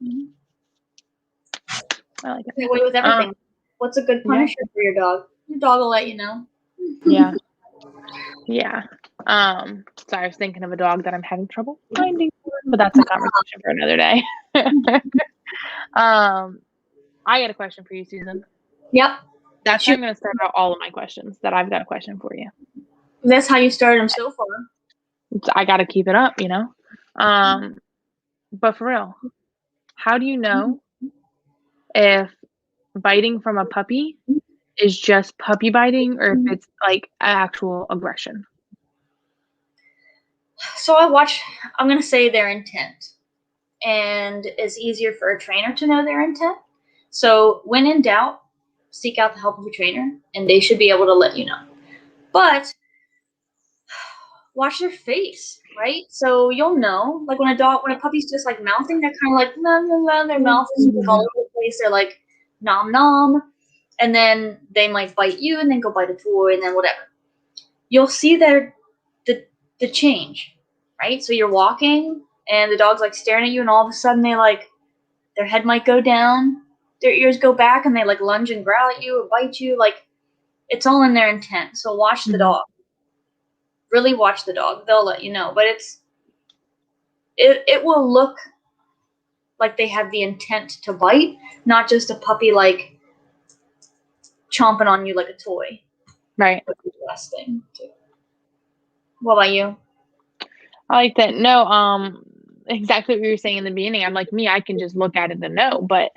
Mm-hmm. I like it. Get away with everything. What's a good punisher for your dog? Your dog will let you know. Yeah. Yeah. Sorry, I was thinking of a dog that I'm having trouble finding, but that's a conversation for another day. I got a question for you, Susan. Yep. That's how I'm going to start out all of my questions. That I've got a question for you. That's how you started them so far. I got to keep it up, But for real, how do you know if biting from a puppy is just puppy biting or if it's like actual aggression? So I'm going to say their intent. And it's easier for a trainer to know their intent. So when in doubt, seek out the help of a trainer, and they should be able to let you know. But watch their face, right? So you'll know, like when a puppy's just like mouthing, they're kind of like, nah, nah, nah, their mouth is like all over the place. They're like, nom, nom. And then they might bite you and then go bite a toy and then whatever. You'll see the change, right? So you're walking and the dog's like staring at you and all of a sudden their head might go down, their ears go back and they like lunge and growl at you or bite you. Like it's all in their intent. So watch the dog. Really watch the dog. They'll let you know. But it will look like they have the intent to bite, not just a puppy like chomping on you like a toy. Right. That's the last thing too. What about you? I like that. No, exactly what you were saying in the beginning. I'm like me, I can just look at it and know, but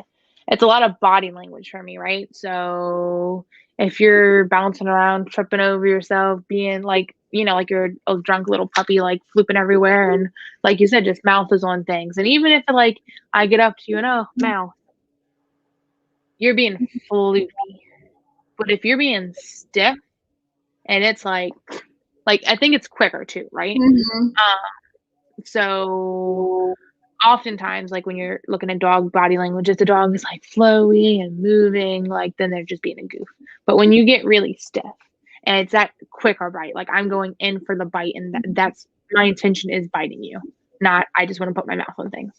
it's a lot of body language for me, right? So if you're bouncing around, tripping over yourself, being like, like you're a drunk little puppy, like flooping everywhere. And like you said, just mouth is on things. And even if like I get up to you and, oh, mouth, you're being floopy. But if you're being stiff and it's like I think it's quicker too, right? Mhm. So oftentimes, like when you're looking at dog body language, if the dog is like flowy and moving, like then they're just being a goof. But when you get really stiff and it's that quicker bite, like I'm going in for the bite, and that's my intention is biting you, not I just want to put my mouth on things.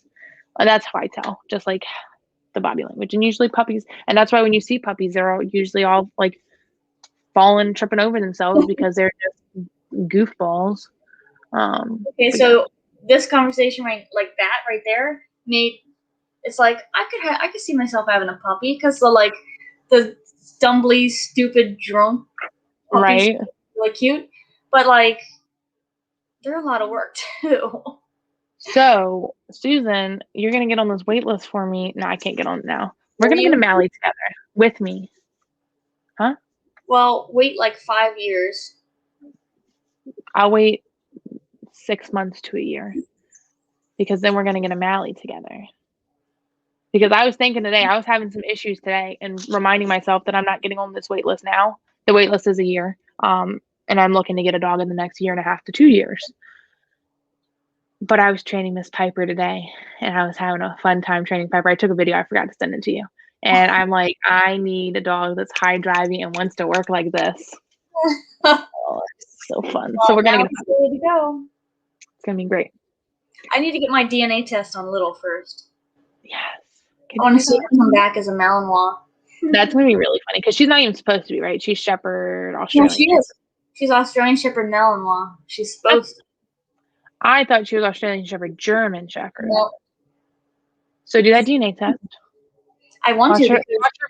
That's how I tell, just like the body language. And usually puppies, and that's why when you see puppies, they're usually all like falling, tripping over themselves because they're just goofballs. Okay, so this conversation like that right there made it's like I could see myself having a puppy because the stumbly, stupid, drunk puppies right. are really cute, but like they're a lot of work too. So, Susan, you're gonna get on this wait list for me. No, I can't get on it now. We're gonna get a Mally together with me. Huh? Well, wait like 5 years. I'll wait 6 months to a year because then we're gonna get a Mally together. Because I was thinking today, I was having some issues today and reminding myself that I'm not getting on this wait list now. The wait list is a year. And I'm looking to get a dog in the next 1.5 to 2 years. But I was training Miss Piper today and I was having a fun time training Piper. I took a video, I forgot to send it to you. And I'm like, I need a dog that's high driving and wants to work like this. Oh, it's so fun. Well, so we're gonna get ready to go. It's gonna be great. I need to get my DNA test on Little first. Yes. I want to see her come back as a Malinois. That's gonna be really funny because she's not even supposed to be, right? She's Shepherd Australian. No, she is. She's Australian Shepherd Malinois. She's supposed to. I thought she was Australian Shepherd German Shepherd. No. So do that DNA test. I want Watch to. her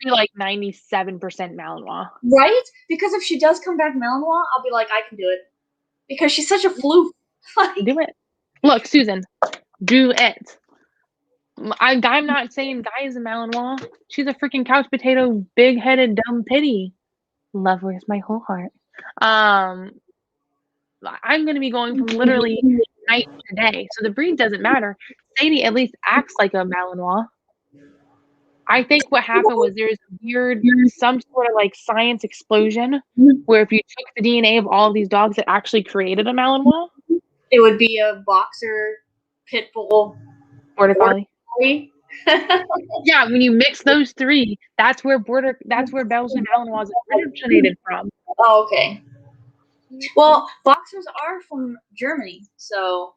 be like 97% Malinois. Right? Because if she does come back Malinois, I'll be like, I can do it. Because she's such a fluke. Do it. Look, Susan, do it. I'm not saying Guy is a Malinois. She's a freaking couch potato, big-headed, dumb pity. Love wears my whole heart. I'm going to be going from literally night to day. So the breed doesn't matter. Sadie at least acts like a Malinois. I think what happened was there's some sort of like science explosion where if you took the DNA of all of these dogs, it actually created a Malinois. It would be a boxer, pit bull, Border Collie. Yeah, when you mix those three, that's where Belgian Malinois originated from. Oh, okay. Well, boxers are from Germany, so.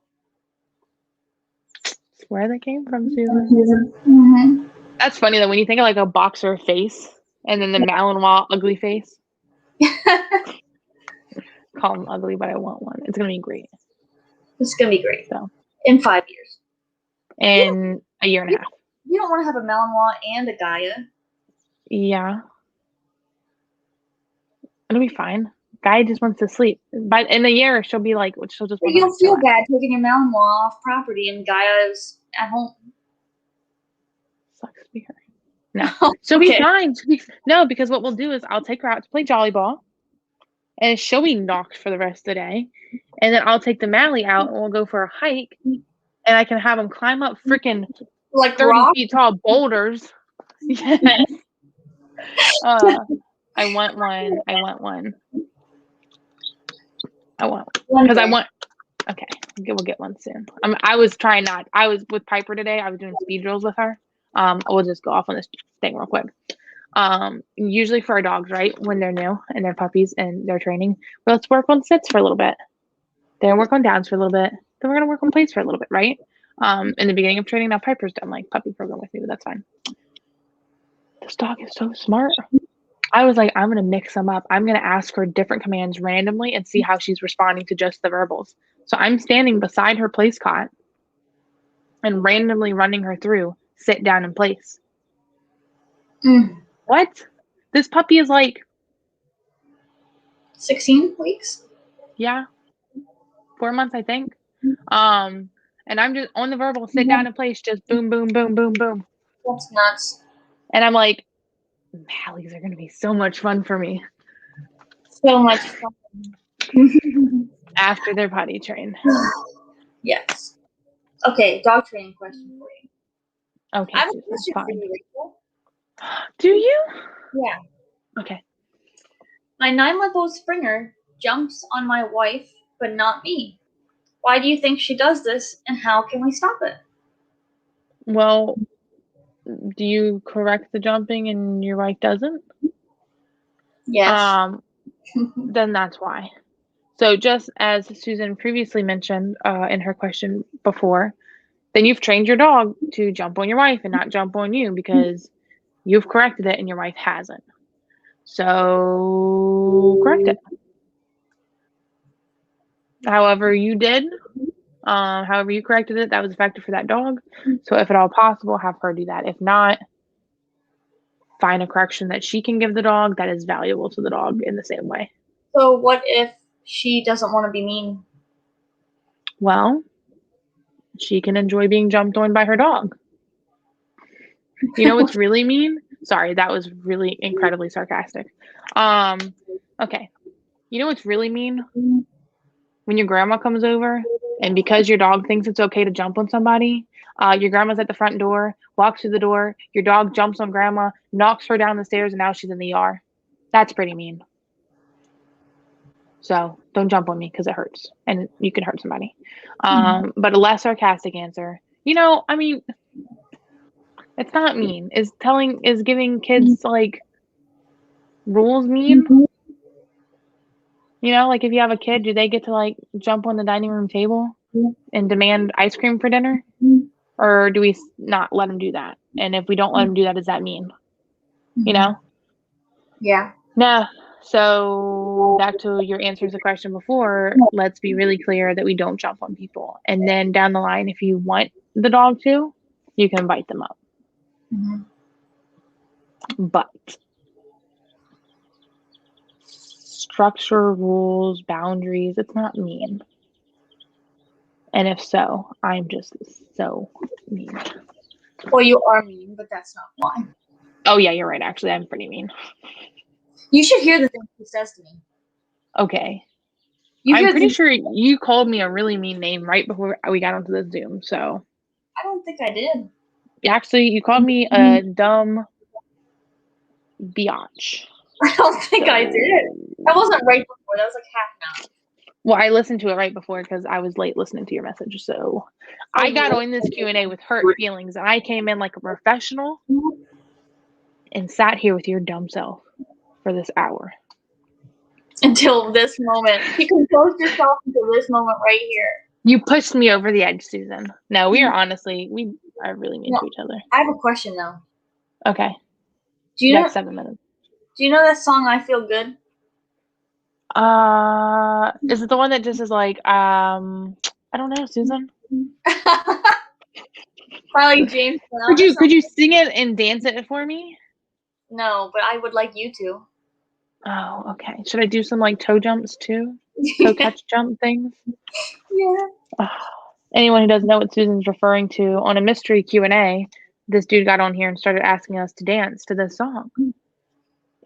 That's where they came from, Susan. Mm-hmm. That's funny though when you think of like a boxer face and then the Malinois ugly face. Call them ugly, but I want one. It's gonna be great. It's gonna be great. So in 5 years. In a year and a half. You don't want to have a Malinois and a Gaia. Yeah. It'll be fine. Guy just wants to sleep. But in a year, she'll be like, she'll just. You don't feel bad taking your Malinois off property and Gaia's at home. Sucks to be her. No, she'll be fine. No, because what we'll do is I'll take her out to play Jolly Ball, and she'll be knocked for the rest of the day, and then I'll take the Mally out and we'll go for a hike, and I can have him climb up freaking like 30 rock? feet tall boulders. Yes. I want one. Because I want. Okay, we'll get one soon. I was with Piper today. I was doing speed drills with her. We'll just go off on this thing real quick. Usually for our dogs, right, when they're new and they're puppies and they're training, let's work on sits for a little bit. Then work on downs for a little bit. Then we're gonna work on plates for a little bit, right? In the beginning of training, now Piper's done like puppy program with me, but that's fine. This dog is so smart. I was like, I'm going to mix them up. I'm going to ask her different commands randomly and see how she's responding to just the verbals. So I'm standing beside her place cot and randomly running her through sit down in place. What? This puppy is like 16 weeks? Yeah. 4 months, I think. And I'm just on the verbal sit down in place, just boom, boom, boom, boom, boom. That's nuts. And I'm like, Mallies are going to be so much fun for me So much fun. after they're potty trained. Yes. Okay, dog training question for you. Okay, I have a Susan, question for fine. you, Rachel. Do you? Yeah. Okay. My 9-month-old Springer jumps on my wife, but not me. Why do you think she does this, and how can we stop it? Well, do you correct the jumping and your wife doesn't? Yes. Then that's why. So just as Susan previously mentioned in her question before, then you've trained your dog to jump on your wife and not jump on you because you've corrected it and your wife hasn't. So correct it. However you did, however you corrected it, that was effective for that dog. So if at all possible, have her do that. If not, find a correction that she can give the dog that is valuable to the dog in the same way. So what if she doesn't want to be mean? Well, she can enjoy being jumped on by her dog. You know what's really mean? Sorry, that was really incredibly sarcastic. Okay. You know what's really mean? When your grandma comes over, and because your dog thinks it's okay to jump on somebody, your grandma's at the front door, walks through the door, your dog jumps on grandma, knocks her down the stairs, and now she's in the ER. That's pretty mean. So don't jump on me because it hurts, and you can hurt somebody. But a less sarcastic answer. I mean, it's not mean. Is giving kids like rules mean? Like if you have a kid, do they get to like jump on the dining room table and demand ice cream for dinner? Or do we not let them do that? And if we don't let them do that, does that mean? Yeah. No. So back to your answer to the question before, let's be really clear that we don't jump on people. And then down the line, if you want the dog to, you can bite them up. But structure, rules, boundaries, it's not mean. And if so, I'm just so mean. Well, you are mean, but that's not why. Oh, yeah, you're right. Actually, I'm pretty mean. You should hear the things he says to me. Okay. I'm pretty sure you called me a really mean name right before we got onto the Zoom, so. I don't think I did. Actually, you called me a dumb biatch. I don't think I did. That wasn't right before. That was like half an hour. Well, I listened to it right before because I was late listening to your message, so I got on this Q&A with hurt feelings, and I came in like a professional and sat here with your dumb self for this hour. Until this moment. You composed yourself until this moment right here. You pushed me over the edge, Susan. No, we are honestly, we are really mean to each other. I have a question, though. Okay. Do you know 7 minutes. Do you know that song, I Feel Good? Is it the one that just is like, I don't know, Susan? Probably James Brown. Could you sing it and dance it for me? No, but I would like you to. Oh, okay. Should I do some like toe jumps too? Toe catch jump things? Yeah. Oh. Anyone who doesn't know what Susan's referring to, on a mystery Q&A, this dude got on here and started asking us to dance to this song.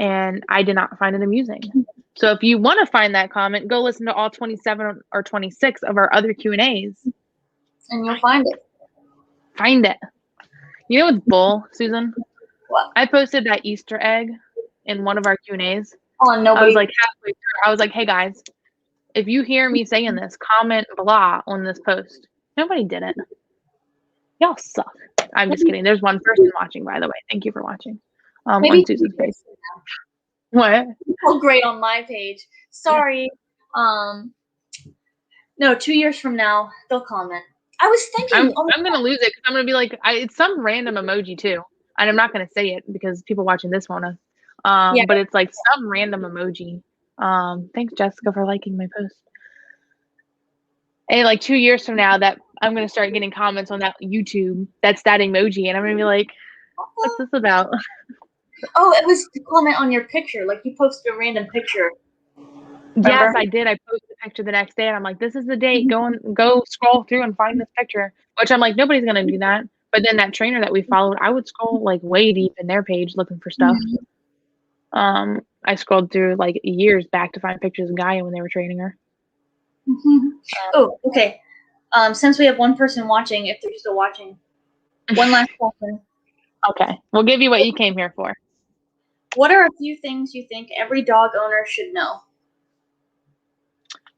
And I did not find it amusing. So if you want to find that comment, go listen to all 27 or 26 of our other Q&As. And you'll find it. Find it. You know what's bull, Susan? What? I posted that Easter egg in one of our Q&As. Oh, nobody. I was like halfway through. I was like, hey guys, if you hear me saying this, comment blah on this post. Nobody did it. Y'all suck. I'm just kidding. There's one person watching, by the way. Thank you for watching. Maybe on Susan's face. What? Oh, great on my page. Sorry. Yeah. No, 2 years from now they'll comment. I was thinking. I'm gonna lose it because I'm gonna be like, it's some random emoji too, and I'm not gonna say it because people watching this won't know. Yeah. But it's like some random emoji. Thanks, Jessica, for liking my post. And like 2 years from now, that I'm gonna start getting comments on that YouTube. That's that emoji, and I'm gonna be like, what's this about? Oh, it was to comment on your picture. Like you posted a random picture. Remember? Yes, I did. I posted a picture the next day, and I'm like, this is the date. Go scroll through and find this picture. Which I'm like, nobody's gonna do that. But then that trainer that we followed, I would scroll like way deep in their page looking for stuff. I scrolled through like years back to find pictures of Gaia when they were training her. Oh, okay. Since we have one person watching, if they're still watching, one last question. Okay, we'll give you what you came here for. What are a few things you think every dog owner should know?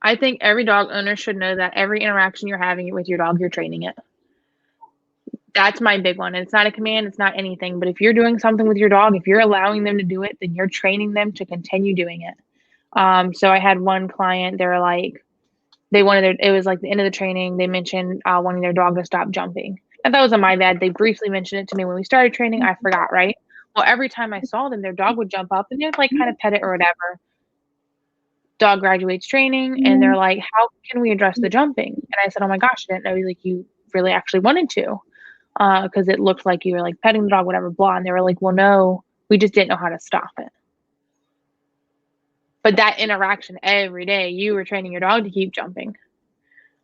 I think every dog owner should know that every interaction you're having with your dog, you're training it. That's my big one. It's not a command, it's not anything. But if you're doing something with your dog, if you're allowing them to do it, then you're training them to continue doing it. So I had one client, they were like, it was like the end of the training, they mentioned wanting their dog to stop jumping. And that wasn't my bad. They briefly mentioned it to me when we started training. I forgot, right? Well, every time I saw them, their dog would jump up and they'd like kind of pet it or whatever. Dog graduates training and they're like, how can we address the jumping? And I said, oh my gosh, I didn't know like you really actually wanted to. Because it looked like you were like petting the dog, whatever, blah. And they were like, well, no, we just didn't know how to stop it. But that interaction every day, you were training your dog to keep jumping.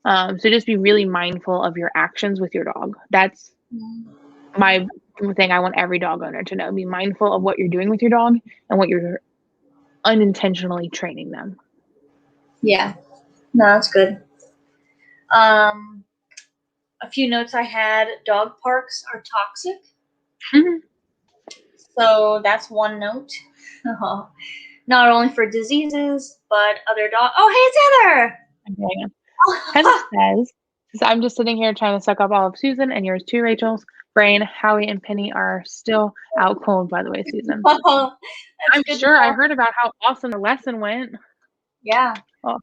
So just be really mindful of your actions with your dog. That's my thing I want every dog owner to know. Be mindful of what you're doing with your dog and what you're unintentionally training them. Yeah, no, that's good. A few notes I had, dog parks are toxic. Mhm. So that's one note. Not only for diseases, but other dog. Oh, hey, Heather! Okay. Heather says, I'm just sitting here trying to suck up all of Susan and yours too, Rachel's brain. Howie and Penny are still out cold, by the way, Susan. I'm sure I heard about how awesome the lesson went. Yeah. Oh,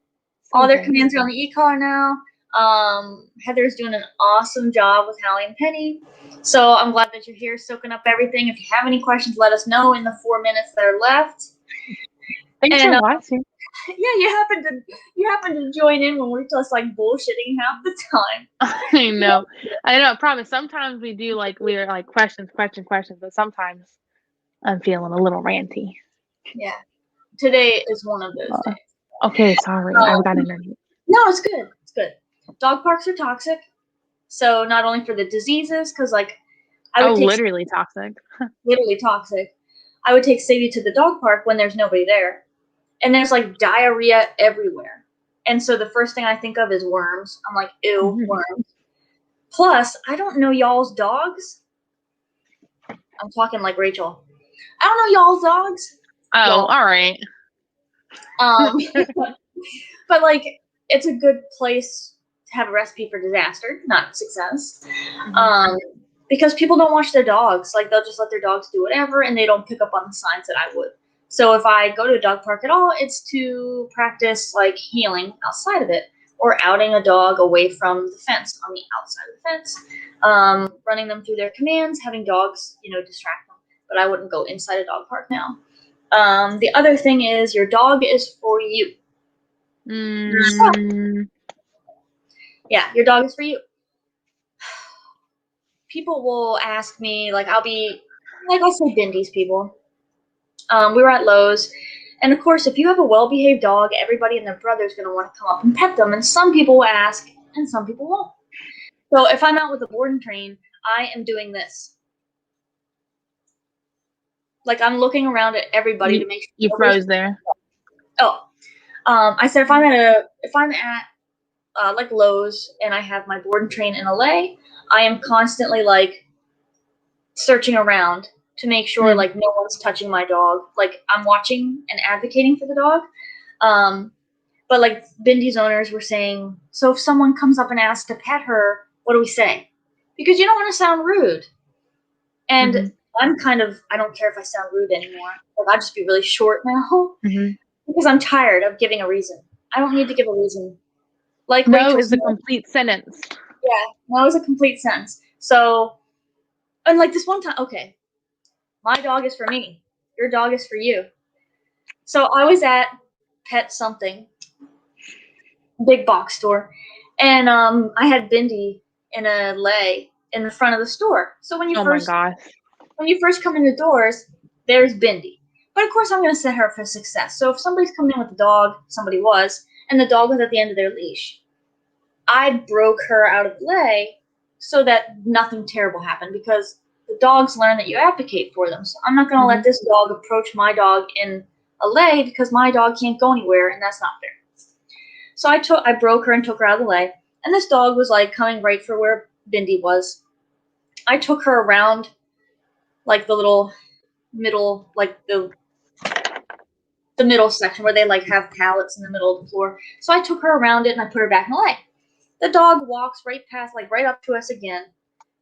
all their commands are on the e-collar now. Heather's doing an awesome job with Howie and Penny. So I'm glad that you're here soaking up everything. If you have any questions, let us know in the 4 minutes that are left. Thanks for watching. Yeah, you happen to join in when we're just like bullshitting half the time. I know. I promise. Sometimes we do we're like questions, but sometimes I'm feeling a little ranty. Yeah. Today is one of those days. Okay, sorry. I got energy. No, it's good. It's good. Dog parks are toxic. So not only for the diseases, because I would take literally toxic. Literally toxic. I would take Sadie to the dog park when there's nobody there. And there's like diarrhea everywhere. And so the first thing I think of is worms. I'm like, ew, worms. Plus, I don't know y'all's dogs. I'm talking like Rachel. I don't know y'all's dogs. Oh, y'all. All right. But it's a good place to have a recipe for disaster, not success. Because people don't watch their dogs. Like, they'll just let their dogs do whatever, and they don't pick up on the signs that I would. So if I go to a dog park at all, it's to practice healing outside of it, or outing a dog away from the fence on the outside of the fence, running them through their commands, having dogs, distract them. But I wouldn't go inside a dog park now. The other thing is your dog is for you. So, yeah, your dog is for you. People will ask me, I'll say Bindy's people. We were at Lowe's, and of course, if you have a well-behaved dog, everybody and their brother is going to want to come up and pet them, and some people will ask, and some people won't. So if I'm out with a board and train, I am doing this. I'm looking around at everybody to make sure. You froze there. Oh, I said if I'm at Lowe's and I have my board and train in LA, I am constantly searching around to make sure no one's touching my dog. I'm watching and advocating for the dog. But Bindy's owners were saying, so if someone comes up and asks to pet her, what do we say? Because you don't want to sound rude. And I'm I don't care if I sound rude anymore. I'll just be really short now because I'm tired of giving a reason. I don't need to give a reason. No is a complete sentence. Yeah, no is a complete sentence. So, and this one time, okay, my dog is for me. Your dog is for you. So I was at Pet Something, big box store, and I had Bindy in a lay in the front of the store. So when you when you first come in the doors, there's Bindy. But of course, I'm going to set her up for success. So if somebody's coming in with a dog, somebody was, and the dog was at the end of their leash, I broke her out of the lay so that nothing terrible happened, because the dogs learn that you advocate for them. So I'm not going to let this dog approach my dog in a lay because my dog can't go anywhere, and that's not fair. So I broke her and took her out of the lay, and this dog was like coming right for where Bindi was. I took her around like the little middle, like the middle section where they like have pallets in the middle of the floor. So I took her around it and I put her back in the lay. The dog walks right past, like right up to us again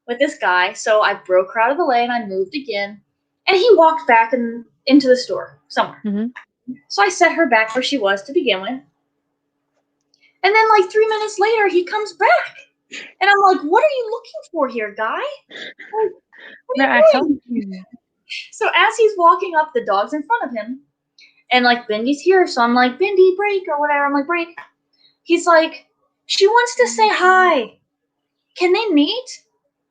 with this guy. So I broke her out of the lay and I moved again, and he walked back into the store somewhere. So I set her back where she was to begin with. And then like 3 minutes later, he comes back. And I'm like, what are you looking for here, guy? Like, what are you doing? So as he's walking up, the dog's in front of him. And like Bindi's here. So I'm like, Bindi, break or whatever. I'm like, break. He's like, she wants to say hi. Can they meet?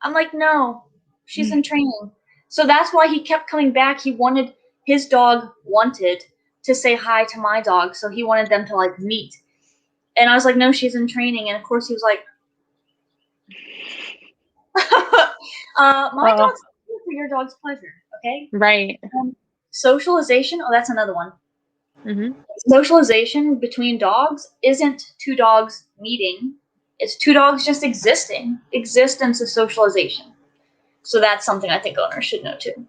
I'm like, no, she's in training. So that's why he kept coming back. His dog wanted to say hi to my dog. So he wanted them to like meet. And I was like, no, she's in training. And of course he was like, my dog's here for your dog's pleasure. Okay. Right. Socialization. Oh, that's another one. Socialization between dogs isn't two dogs meeting. It's two dogs just existing. Existence is socialization. So that's something I think owners should know too.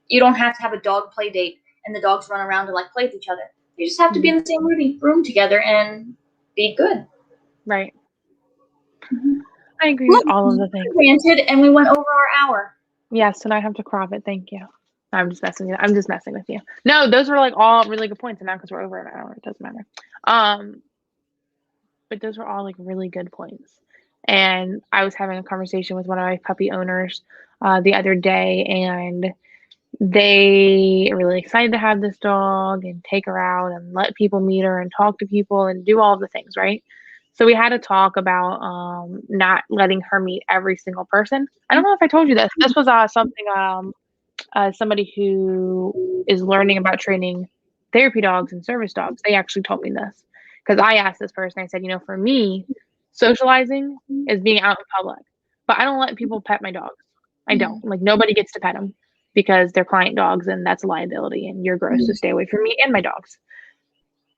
You don't have to have a dog play date and the dogs run around and like play with each other. You just have to be in the same room together and be good. Right. I agree with all of the things. Granted, and we went over our hour. Yes, and I have to crop it. Thank you. I'm just messing with you. No, those were like all really good points, and now because we're over an hour, it doesn't matter. But those were all like really good points. And I was having a conversation with one of my puppy owners the other day, and they are really excited to have this dog and take her out and let people meet her and talk to people and do all the things, right? So we had to talk about not letting her meet every single person. I don't know if I told you this. This was something somebody who is learning about training therapy dogs and service dogs. They actually told me this because I asked this person. I said, for me, socializing is being out in public, but I don't let people pet my dogs. I don't. Like nobody gets to pet them because they're client dogs, and that's a liability. And you're gross, so stay away from me and my dogs.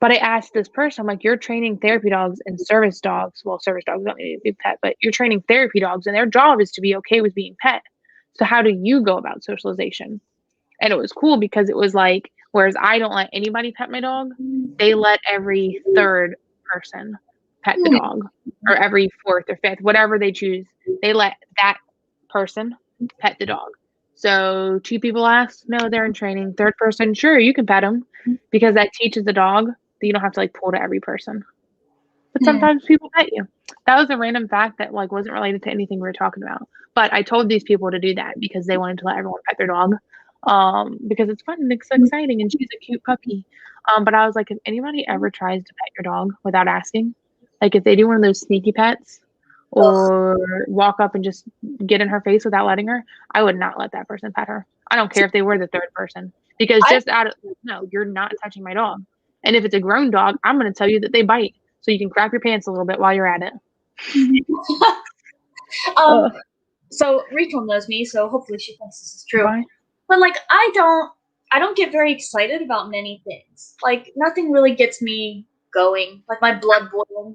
But I asked this person, I'm like, you're training therapy dogs and service dogs. Well, service dogs don't need to be pet, but you're training therapy dogs, and their job is to be okay with being pet. So how do you go about socialization? And it was cool because it was like, whereas I don't let anybody pet my dog, they let every third person pet the dog, or every fourth or fifth, whatever they choose. They let that person pet the dog. So 2 people asked, no, they're in training. Third person, sure, you can pet them, because that teaches the dog that you don't have to like pull to every person. But sometimes people pet you. That was a random fact that like wasn't related to anything we were talking about. But I told these people to do that because they wanted to let everyone pet their dog. Because it's fun and it's exciting, and she's a cute puppy. But I was like, if anybody ever tries to pet your dog without asking, like if they do one of those sneaky pets or walk up and just get in her face without letting her, I would not let that person pet her. I don't care if they were the third person, because no, you're not touching my dog. And if it's a grown dog, I'm going to tell you that they bite. So you can crap your pants a little bit while you're at it. So Rachel knows me, so hopefully she thinks this is true. Why? But like I don't get very excited about many things. Like nothing really gets me going. Like my blood boiling.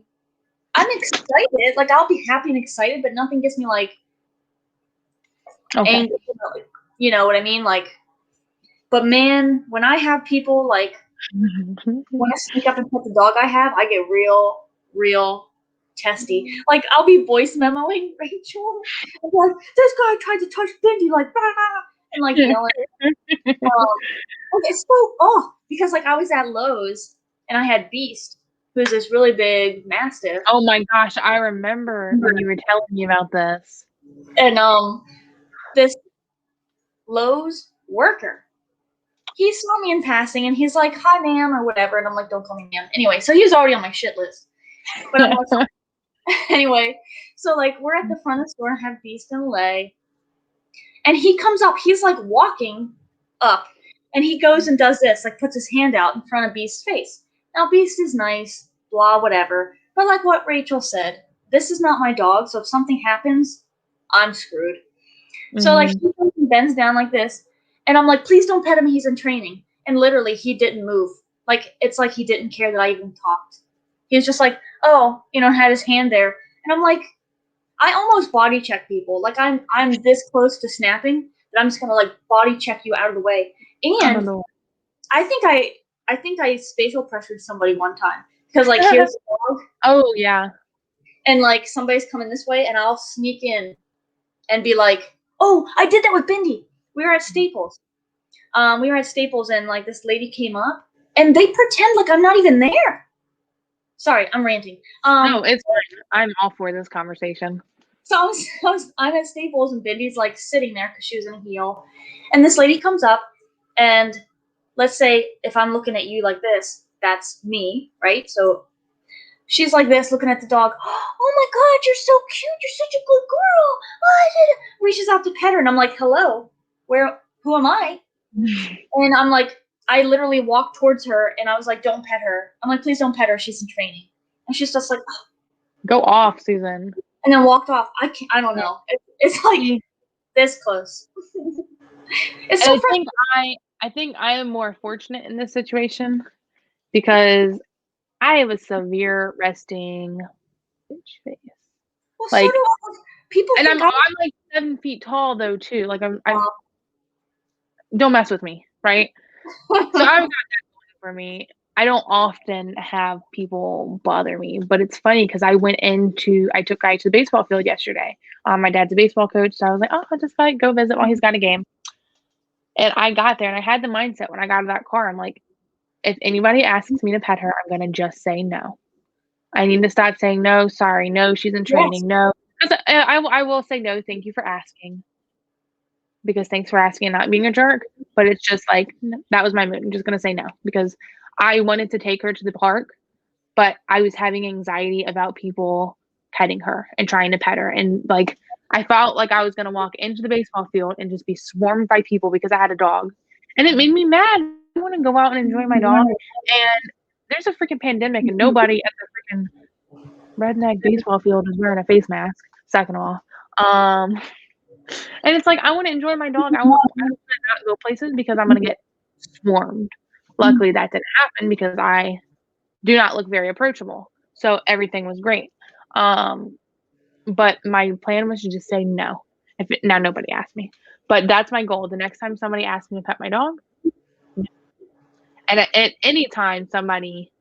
I'm excited. Like I'll be happy and excited, but nothing gets me like angry. You know what I mean? Like, but man, when I have people like when I sneak up and pet the dog I have, I get real testy. Like I'll be voice memoing Rachel. I'm like, this guy tried to touch Bindi, like, and like yelling. It's so because like I was at Lowe's and I had Beast, who's this really big mastiff. Oh my gosh, I remember when you were telling me about this. And this Lowe's worker, he saw me in passing and he's like, hi ma'am, or whatever, and I'm like, don't call me ma'am. Anyway, so he was already on my shit list. But I'm like, anyway, so like we're at the front of the store and have Beast in lay. And he comes up, he's like walking up, and he goes and does this, like puts his hand out in front of Beast's face. Now Beast is nice, blah, whatever. But like what Rachel said, this is not my dog, so if something happens, I'm screwed. So like he bends down like this, and I'm like, please don't pet him. He's in training. And literally, he didn't move. Like it's like he didn't care that I even talked. He was just like, oh, had his hand there, and I'm like, I almost body check people. Like I'm this close to snapping that I'm just gonna like body check you out of the way. And I think I spatial pressured somebody one time because like here's the dog. Oh yeah. And like somebody's coming this way, and I'll sneak in and be like, "Oh, I did that with Bindi. We were at Staples. And like this lady came up, and they pretend like I'm not even there." Sorry, I'm ranting. No, it's fine. I'm all for this conversation. So I'm at Staples, and Bindi's like sitting there because she was in a heel, and this lady comes up, and let's say if I'm looking at you like this, that's me, right? So she's like this, looking at the dog. Oh my God, you're so cute. You're such a good girl. Reaches out to pet her, and I'm like, hello, who am I? And I'm like, I literally walked towards her, and I was like, don't pet her. I'm like, please don't pet her. She's in training. And she's just like, oh. Go off, Susan. And then walked off. I don't know. It's like this close. It's so I think I am more fortunate in this situation because I have a severe resting bitch face. Well, like, so do people. And I'm like 7 feet tall though too. Like I'm don't mess with me, right? So I've got that going for me. I don't often have people bother me, but it's funny because I took Guy to the baseball field yesterday. My dad's a baseball coach, so I was like, oh, I'll just like go visit while he's got a game. And I got there and I had the mindset when I got out of that car, I'm like, if anybody asks me to pet her, I'm gonna just say no. I need to stop saying no, sorry, no, she's in training, no. I will say no, thank you for asking. Because thanks for asking and not being a jerk. But it's just like, that was my mood. I'm just gonna say no because I wanted to take her to the park, but I was having anxiety about people petting her and trying to pet her. And like, I felt like I was going to walk into the baseball field and just be swarmed by people because I had a dog. And it made me mad. I want to go out and enjoy my dog. And there's a freaking pandemic and nobody at the freaking redneck baseball field is wearing a face mask, second of all. And it's like, I want to enjoy my dog. I want to not go places because I'm going to get swarmed. Luckily, that didn't happen because I do not look very approachable. So everything was great. But my plan was to just say no. Now nobody asked me. But that's my goal. The next time somebody asks me to pet my dog, no. And at any time somebody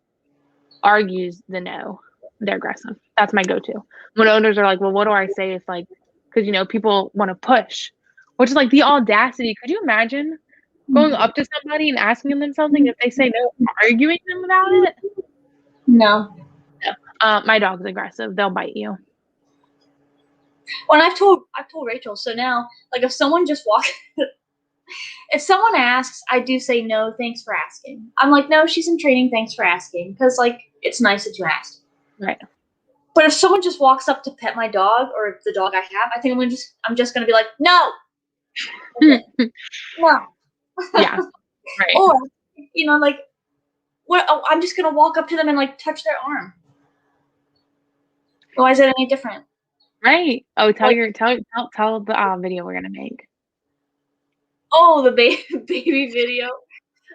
argues the no, they're aggressive. That's my go-to. When owners are like, well, what do I say? It's like, because, people want to push, which is like the audacity. Could you imagine going up to somebody and asking them something if they say no, arguing them about it? No. My dog's aggressive. They'll bite you. Well, I've told Rachel. So now, like, if someone just walks, if someone asks, I do say no, thanks for asking. I'm like, no, she's in training. Thanks for asking, because like it's nice that you asked. Right. But if someone just walks up to pet my dog or the dog I have, I think I'm just gonna be like, no. Okay. No. Yeah. Right. Or like, what? Oh, I'm just gonna walk up to them and like touch their arm. Why is it any different? Right. Oh, tell the video we're gonna make. Oh, the baby video.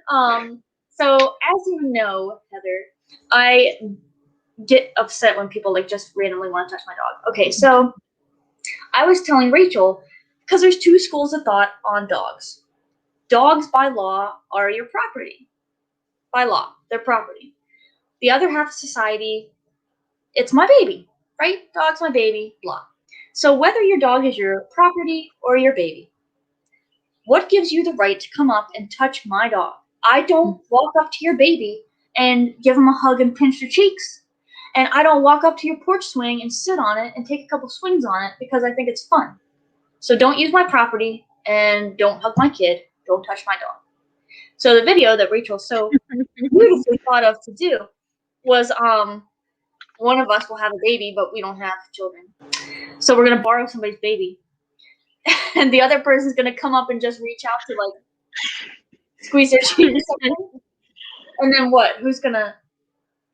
So as you know, Heather, I get upset when people like just randomly want to touch my dog. Okay, so I was telling Rachel, because there's two schools of thought on dogs. Dogs by law are your property. By law, they're property. The other half of society, it's my baby, right? Dog's my baby, blah. So whether your dog is your property or your baby, what gives you the right to come up and touch my dog? I don't walk up to your baby and give him a hug and pinch their cheeks. And I don't walk up to your porch swing and sit on it and take a couple swings on it because I think it's fun. So don't use my property and don't hug my kid. Don't touch my dog. So the video that Rachel so beautifully thought of to do was one of us will have a baby, but we don't have children. So we're going to borrow somebody's baby. And the other person's going to come up and just reach out to like squeeze their cheek or something. And then what?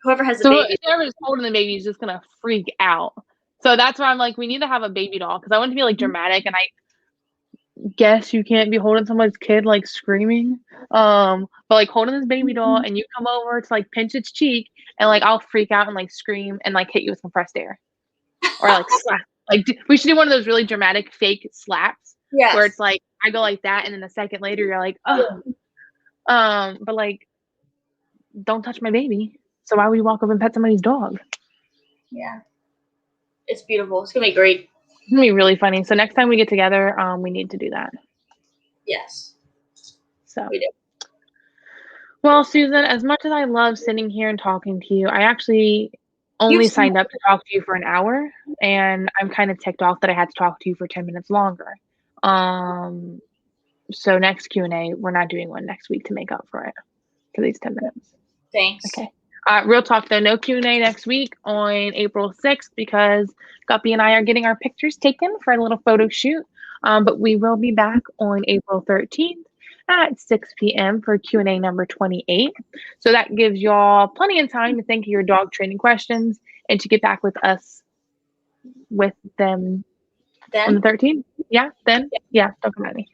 Whoever has the baby. Whoever's holding the baby is just going to freak out. So that's why I'm like, we need to have a baby doll because I want it to be like dramatic and guess you can't be holding someone's kid like screaming. But like holding this baby doll and you come over to like pinch its cheek and like I'll freak out and like scream and like hit you with compressed air or like slap. Like we should do one of those really dramatic fake slaps Yes. where it's like I go like that and then a second later you're like, oh. But like, don't touch my baby. So why would you walk over and pet somebody's dog? Yeah. It's beautiful. It's gonna be great. It's gonna be really funny. So next time we get together, we need to do that. Yes. So We do. well, Susan, as much as I love sitting here and talking to you, I actually only signed up to talk to you for an hour, and I'm kind of ticked off that I had to talk to you for 10 minutes longer. So next Q&A, we're not doing one next week to make up for it for these 10 minutes. Thanks. Okay. Real talk though, no Q&A next week on April 6th because Guppy and I are getting our pictures taken for a little photo shoot. But we will be back on April 13th at 6 p.m. for Q&A number 28. So that gives y'all plenty of time to think of your dog training questions and to get back with us with them on the 13th. Yeah, then? Yeah, don't come at me.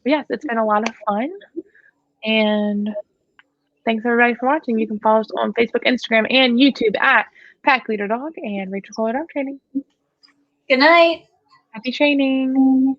Yes, it's been a lot of fun. And thanks everybody for watching. You can follow us on Facebook, Instagram, and YouTube at Pack Leader Dog and Rachel Kohler Dog Training. Good night. Happy training.